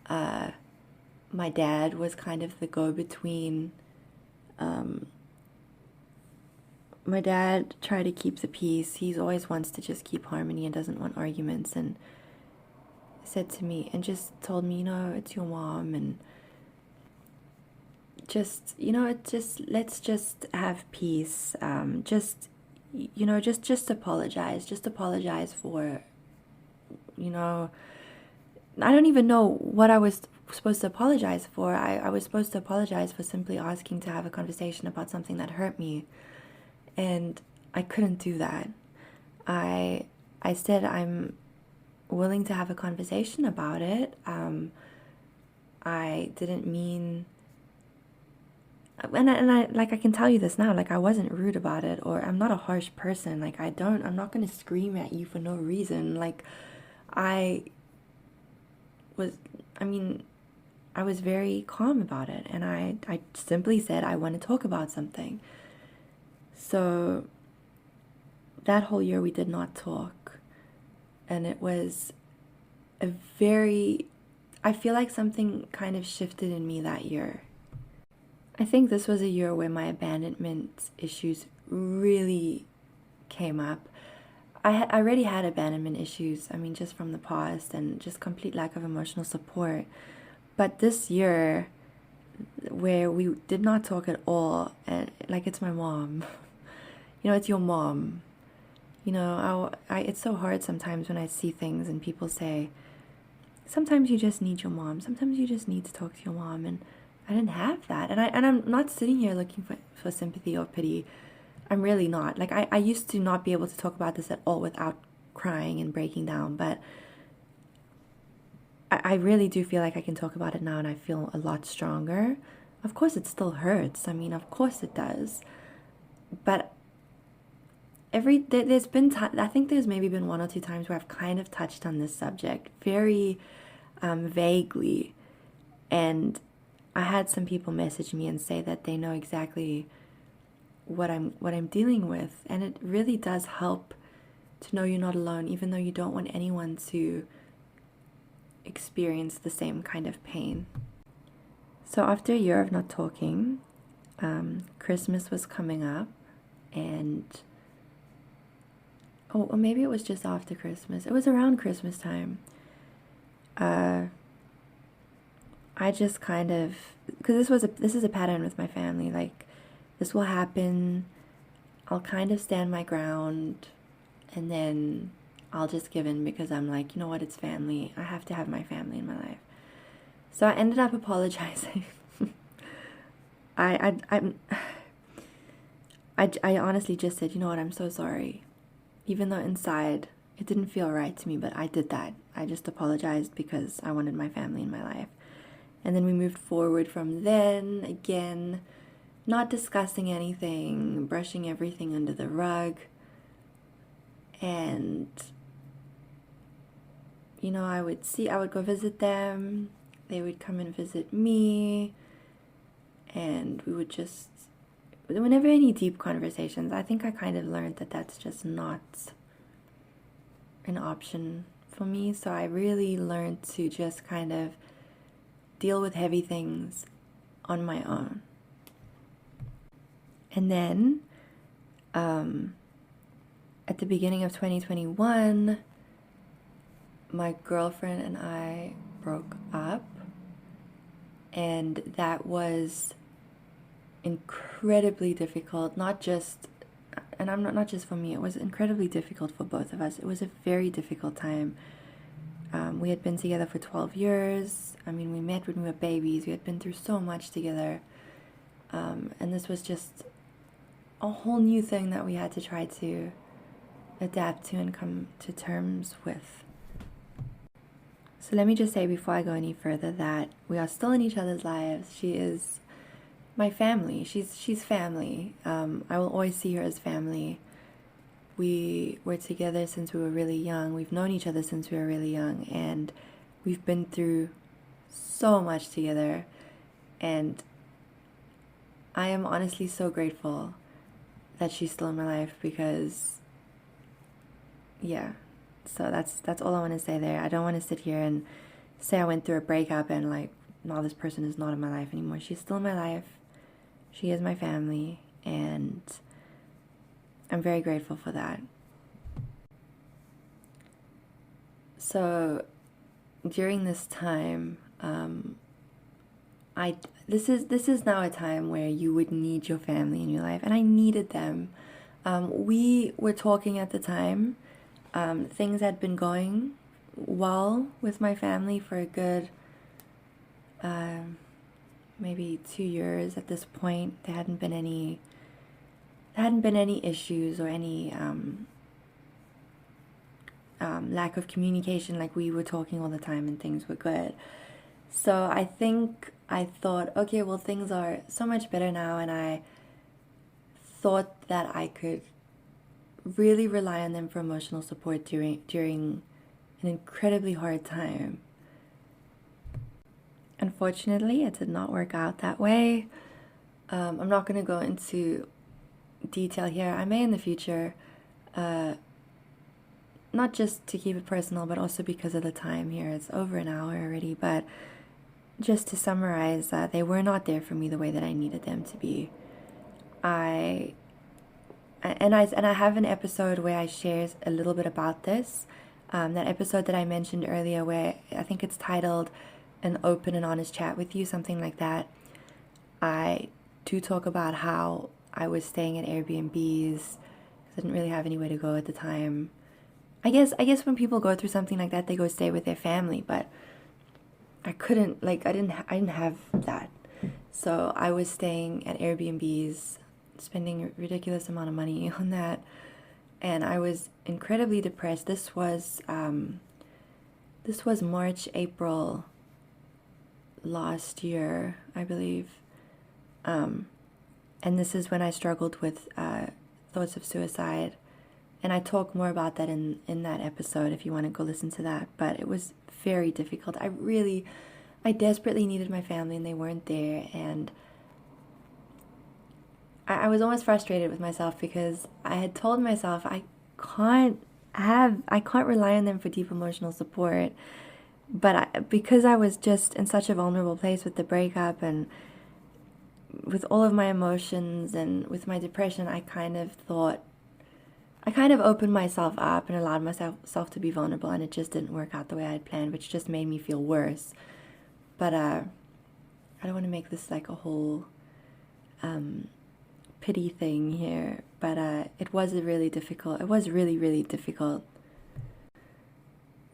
My dad was kind of the go-between. My dad tried to keep the peace. He always wants to just keep harmony and doesn't want arguments, and said to me and just told me, it's your mom, and just, let's just have peace. Just apologize for, I don't even know what I was supposed to apologize for. I was supposed to apologize for simply asking to have a conversation about something that hurt me. And I couldn't do that. I said I'm willing to have a conversation about it. I didn't mean, and I like, I can tell you this now, like, I wasn't rude about it, or I'm not a harsh person. Like, I'm not going to scream at you for no reason. Like, I was very calm about it, and I simply said I want to talk about something. So that whole year we did not talk, and it was I feel like something kind of shifted in me that year. I think this was a year where my abandonment issues really came up. I already had abandonment issues, just from the past, and just complete lack of emotional support. But this year, where we did not talk at all, and like, it's my mom. It's your mom. It's so hard sometimes when I see things and people say, sometimes you just need your mom. Sometimes you just need to talk to your mom. And I didn't have that. And I'm not sitting here looking for sympathy or pity. I'm really not. Like, I used to not be able to talk about this at all without crying and breaking down. But I really do feel like I can talk about it now, and I feel a lot stronger. Of course, it still hurts. Of course it does. But there's been I think there's maybe been 1 or 2 times where I've kind of touched on this subject very vaguely, and I had some people message me and say that they know exactly what I'm dealing with, and it really does help to know you're not alone, even though you don't want anyone to experience the same kind of pain. So after a year of not talking, Christmas was coming up, and or maybe it was just after Christmas. It was around Christmas time. I just kind of, because this is a pattern with my family. Like, this will happen, I'll kind of stand my ground, and then I'll just give in, because I'm like, you know what, it's family. I have to have my family in my life. So I ended up apologizing. I honestly just said, you know what, I'm so sorry. Even though inside it didn't feel right to me, but I did that. I just apologized because I wanted my family in my life. And then we moved forward from then, again, not discussing anything, brushing everything under the rug. And, I would go visit them, they would come and visit me, and we would just, whenever any deep conversations, I think I kind of learned that that's just not an option for me. So I really learned to just kind of deal with heavy things on my own. And then at the beginning of 2021, my girlfriend and I broke up, and that was incredibly difficult, not just for me, it was incredibly difficult for both of us. It was a very difficult time. We had been together for 12 years. I mean, we met when we were babies. We had been through so much together. And this was just a whole new thing that we had to try to adapt to and come to terms with. So let me just say before I go any further that we are still in each other's lives. She is my family. She's family. I will always see her as family. We were together since we were really young. We've known each other since we were really young, and we've been through so much together. And I am honestly so grateful that she's still in my life, because so that's all I want to say there. I don't want to sit here and say I went through a breakup and no, this person is not in my life anymore. She's still in my life. She is my family, and I'm very grateful for that. So during this time, this is now a time where you would need your family in your life, and I needed them. We were talking at the time. Things had been going well with my family for a good maybe 2 years at this point. There hadn't been any issues or any lack of communication. Like, we were talking all the time and things were good. So I think I thought, okay, well, things are so much better now, and I thought that I could really rely on them for emotional support during an incredibly hard time. Unfortunately, it did not work out that way. I'm not going to go into detail here. I may in the future, not just to keep it personal, but also because of the time here. It's over an hour already, but just to summarize, they were not there for me the way that I needed them to be. I have an episode where I share a little bit about this. That episode that I mentioned earlier, where I think it's titled "An Open and Honest Chat with You," something like that. I do talk about how I was staying at Airbnbs. I didn't really have anywhere to go at the time. I guess when people go through something like that, they go stay with their family, but I couldn't, I didn't have that. So I was staying at Airbnbs, spending a ridiculous amount of money on that, and I was incredibly depressed. This was March, April last year, I believe. And this is when I struggled with thoughts of suicide. And I talk more about that in that episode if you want to go listen to that. But it was very difficult. I desperately needed my family, and they weren't there. And I was almost frustrated with myself, because I had told myself I can't rely on them for deep emotional support. But because I was just in such a vulnerable place with the breakup and with all of my emotions and with my depression, I kind of opened myself up and allowed myself to be vulnerable, and it just didn't work out the way I had planned, which just made me feel worse. But I don't want to make this like a whole pity thing here, but it was really, really difficult.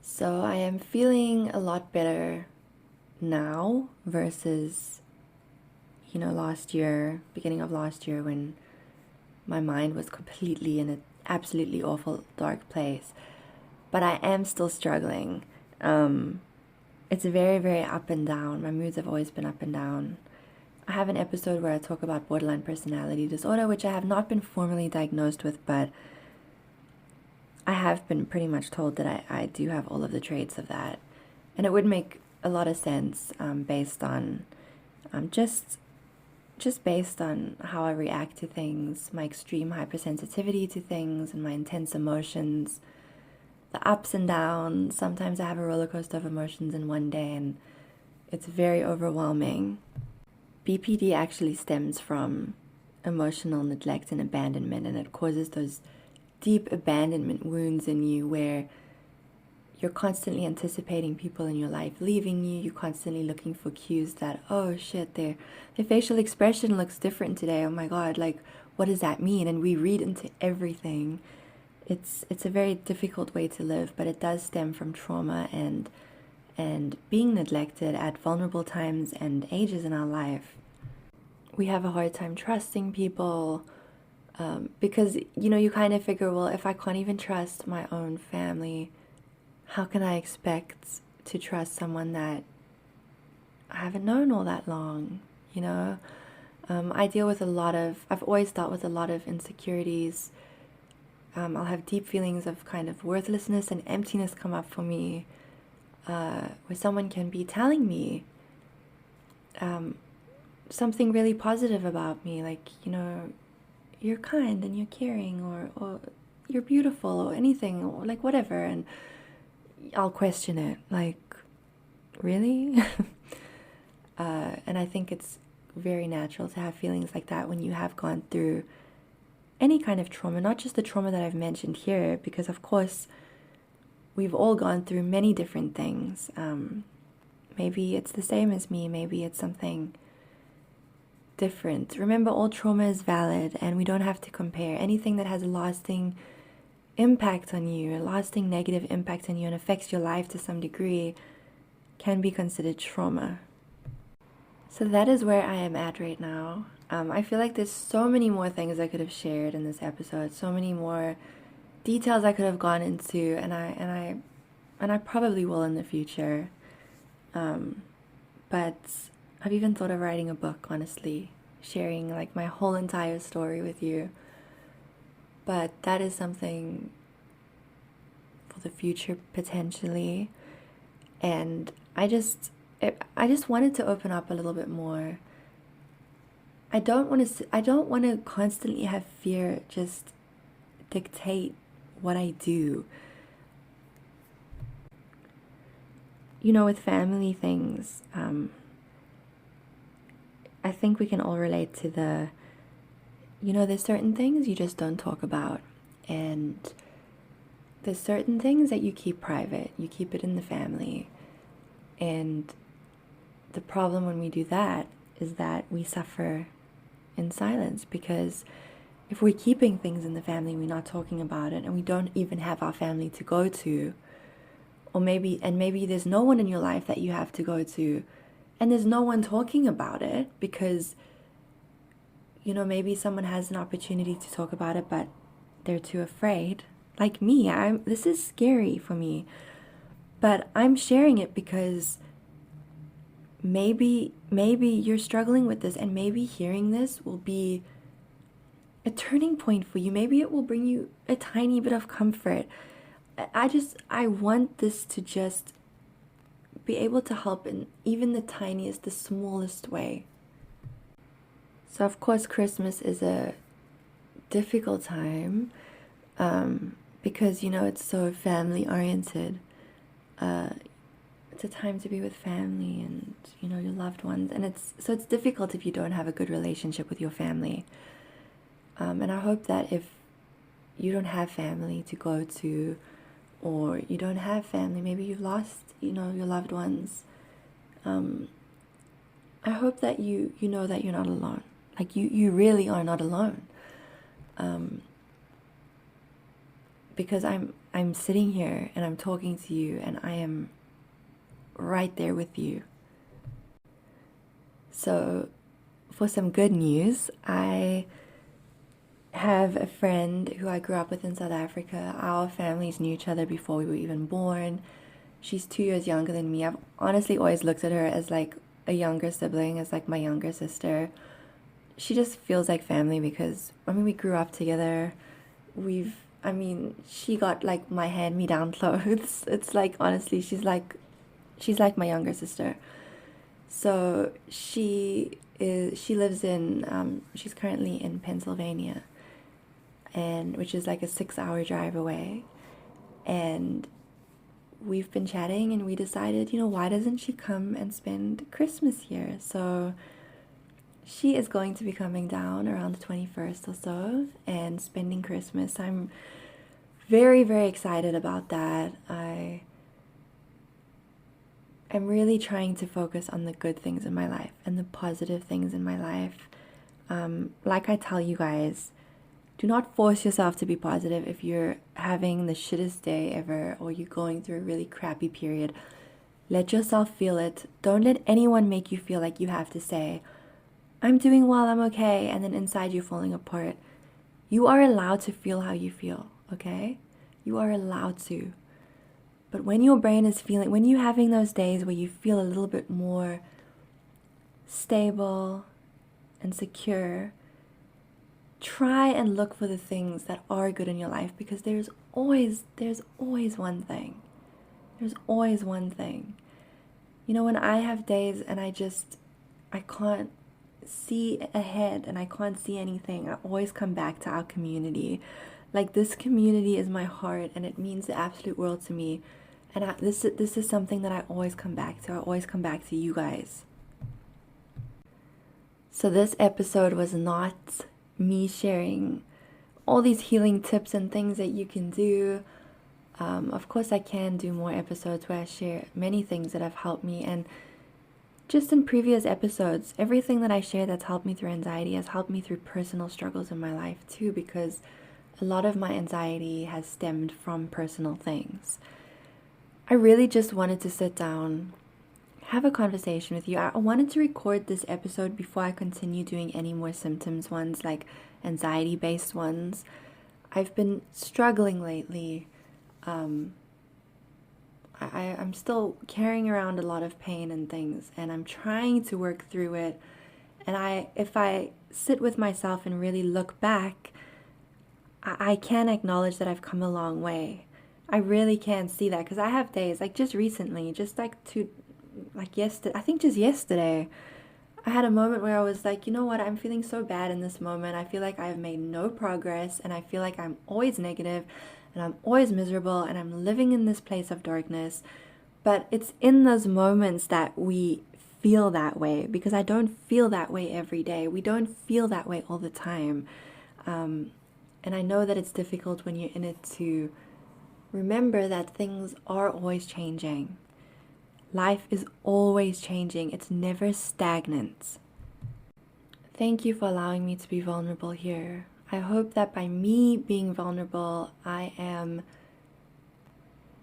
So I am feeling a lot better now versus, last year, beginning of last year, when my mind was completely in an absolutely awful dark place. But I am still struggling. it's very, very up and down. My moods have always been up and down. I have an episode where I talk about borderline personality disorder, which I have not been formally diagnosed with, but I have been pretty much told that I do have all of the traits of that. And it would make a lot of sense based on just based on how I react to things, my extreme hypersensitivity to things, and my intense emotions, the ups and downs. Sometimes I have a roller coaster of emotions in one day, and it's very overwhelming. BPD actually stems from emotional neglect and abandonment, and it causes those deep abandonment wounds in you where you're constantly anticipating people in your life leaving you. You're constantly looking for cues that, oh shit, their facial expression looks different today. Oh my God, like, what does that mean? And we read into everything. It's a very difficult way to live, but it does stem from trauma and being neglected at vulnerable times and ages in our life. We have a hard time trusting people because, you kind of figure, well, if I can't even trust my own family, how can I expect to trust someone that I haven't known all that long, I deal with I've always dealt with a lot of insecurities. I'll have deep feelings of kind of worthlessness and emptiness come up for me, where someone can be telling me something really positive about me, like, you're kind and you're caring, or you're beautiful, or anything, or like whatever, and I'll question it, like, really? And I think it's very natural to have feelings like that when you have gone through any kind of trauma, not just the trauma that I've mentioned here, because of course we've all gone through many different things. Maybe it's the same as me, maybe it's something different. Remember, all trauma is valid, and we don't have to compare. Anything that has a lasting impact on you, a lasting negative impact on you, and affects your life to some degree can be considered trauma. So that is where I am at right now. I feel like there's so many more things I could have shared in this episode, so many more details I could have gone into, and I probably will in the future. But I've even thought of writing a book, honestly, sharing like my whole entire story with you. But that is something for the future potentially. And I just wanted to open up a little bit more. I don't want to constantly have fear just dictate what I do. With family things, I think we can all relate to there's certain things you just don't talk about, and there's certain things that you keep private. You keep it in the family. And the problem when we do that is that we suffer in silence, because if we're keeping things in the family, we're not talking about it, and we don't even have our family to go to, or maybe there's no one in your life that you have to go to, and there's no one talking about it because maybe someone has an opportunity to talk about it, but they're too afraid. Like me, this is scary for me, but I'm sharing it because maybe you're struggling with this, and maybe hearing this will be a turning point for you. Maybe it will bring you a tiny bit of comfort. I want this to just be able to help in even the tiniest, the smallest way. So of course Christmas is a difficult time because it's so family oriented. It's a time to be with family and your loved ones, and it's difficult if you don't have a good relationship with your family. And I hope that if you don't have family to go to, or you don't have family, maybe you've lost your loved ones, I hope that you know that you're not alone. Like you really are not alone. Because I'm sitting here and I'm talking to you, and I am right there with you. So for some good news, I have a friend who I grew up with in South Africa. Our families knew each other before we were even born. She's 2 years younger than me. I've honestly always looked at her as like a younger sibling, as like my younger sister. She just feels like family because, I mean, we grew up together. She got like my hand-me-down clothes. It's like, honestly, she's like my younger sister. So she lives in, she's currently in Pennsylvania, and which is like a 6-hour drive away. And we've been chatting and we decided, why doesn't she come and spend Christmas here? So she is going to be coming down around the 21st or so and spending Christmas. I'm very, very excited about that. I'm really trying to focus on the good things in my life and the positive things in my life. Like I tell you guys, do not force yourself to be positive if you're having the shittest day ever or you're going through a really crappy period. Let yourself feel it. Don't let anyone make you feel like you have to say, I'm doing well, I'm okay, and then inside you're falling apart. You are allowed to feel how you feel, okay? You are allowed to. But when your brain is feeling, when you're having those days where you feel a little bit more stable and secure, try and look for the things that are good in your life, because there's always one thing. There's always one thing. When I have days and I can't see ahead and I can't see anything, I always come back to our community. Like, this community is my heart and it means the absolute world to me. And this is something that I always come back to. I always come back to you guys. So this episode was not me sharing all these healing tips and things that you can do. Of course, I can do more episodes where I share many things that have helped me. And just in previous episodes, everything that I share that's helped me through anxiety has helped me through personal struggles in my life too, because a lot of my anxiety has stemmed from personal things. I really just wanted to sit down, have a conversation with you. I wanted to record this episode before I continue doing any more symptoms ones, like anxiety-based ones. I've been struggling lately. I'm still carrying around a lot of pain and things, and I'm trying to work through it. And if I sit with myself and really look back, I can acknowledge that I've come a long way. I really can see that, because I have days, like just recently, yesterday, I think just yesterday, I had a moment where I was like, you know what, I'm feeling so bad in this moment. I feel like I've made no progress, and I feel like I'm always negative, and I'm always miserable, and I'm living in this place of darkness. But it's in those moments that we feel that way, because I don't feel that way every day. We don't feel that way all the time. And I know that it's difficult when you're in it to remember that things are always changing. Life is always changing. It's never stagnant. Thank you for allowing me to be vulnerable here. I hope that by me being vulnerable, I am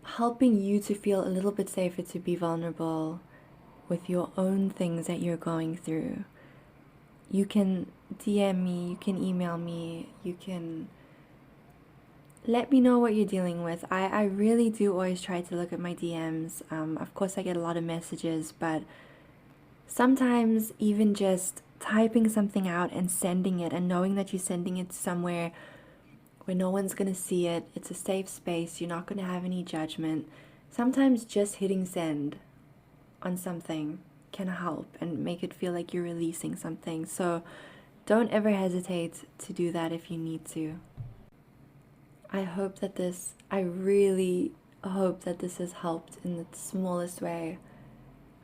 helping you to feel a little bit safer to be vulnerable with your own things that you're going through. You can DM me, you can email me, you can let me know what you're dealing with. I really do always try to look at my DMs. Of course, I get a lot of messages, but sometimes even just typing something out and sending it, and knowing that you're sending it somewhere where no one's going to see it, it's a safe space, you're not going to have any judgment. Sometimes just hitting send on something can help and make it feel like you're releasing something. So don't ever hesitate to do that if you need to. I really hope that this has helped in the smallest way.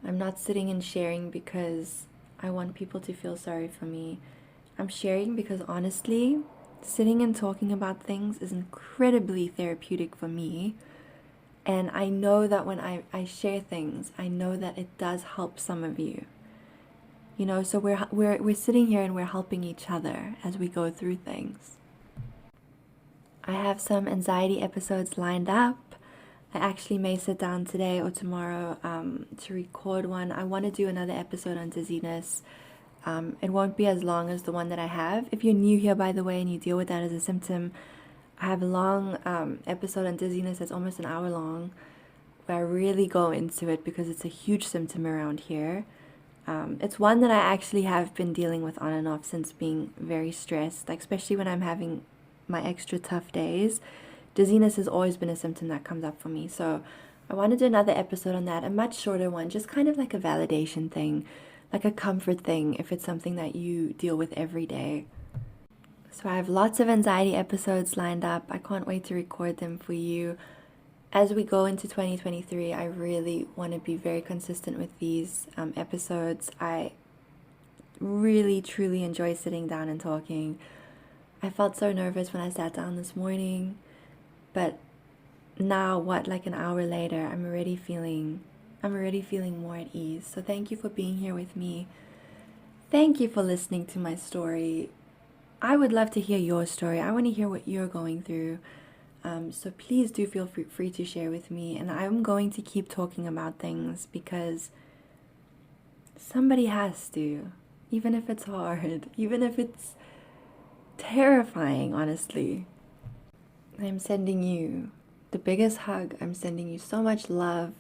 I'm not sitting and sharing because I want people to feel sorry for me. I'm sharing because honestly, sitting and talking about things is incredibly therapeutic for me. And I know that when I share things, I know that it does help some of you. So we're sitting here and we're helping each other as we go through things. I have some anxiety episodes lined up. I actually may sit down today or tomorrow to record one. I want to do another episode on dizziness. It won't be as long as the one that I have. If you're new here, by the way, and you deal with that as a symptom, I have a long episode on dizziness that's almost an hour long, where I really go into it because it's a huge symptom around here. It's one that I actually have been dealing with on and off since being very stressed, like especially when I'm having my extra tough days. Dizziness has always been a symptom that comes up for me. So I want to do another episode on that, a much shorter one, just kind of like a validation thing, like a comfort thing if it's something that you deal with every day. So I have lots of anxiety episodes lined up. I can't wait to record them for you. As we go into 2023, I really want to be very consistent with these episodes. I really, truly enjoy sitting down and talking. I felt so nervous when I sat down this morning, but now, like an hour later, I'm already feeling more at ease. So thank you for being here with me. Thank you for listening to my story. I would love to hear your story. I want to hear what you're going through. So please do feel free to share with me. And I'm going to keep talking about things because somebody has to. Even if it's hard. Even if it's terrifying, honestly. I'm sending you the biggest hug. I'm sending you so much love.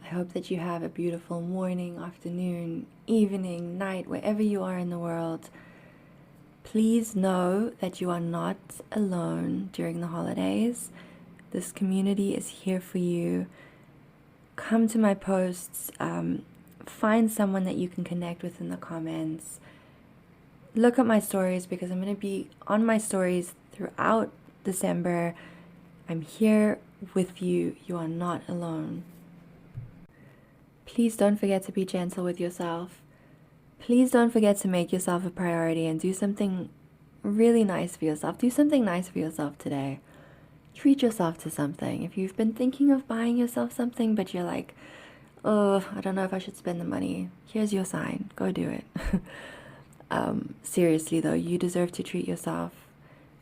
I hope that you have a beautiful morning, afternoon, evening, night, wherever you are in the world. Please know that you are not alone during the holidays. This community is here for you. Come to my posts. Find someone that you can connect with in the comments. Look at my stories because I'm going to be on my stories throughout December. I'm here with you. You are not alone. Please don't forget to be gentle with yourself. Please don't forget to make yourself a priority and do something really nice for yourself. Do something nice for yourself today. Treat yourself to something. If you've been thinking of buying yourself something, but you're like, oh, I don't know if I should spend the money. Here's your sign. Go do it. Seriously though, you deserve to treat yourself.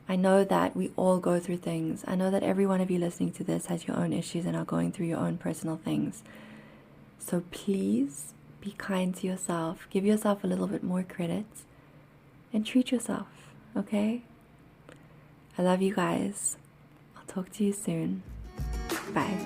I know that we all go through things. I know that every one of you listening to this has your own issues and are going through your own personal things. So please be kind to yourself. Give yourself a little bit more credit and treat yourself, okay? I love you guys. I'll talk to you soon. Bye.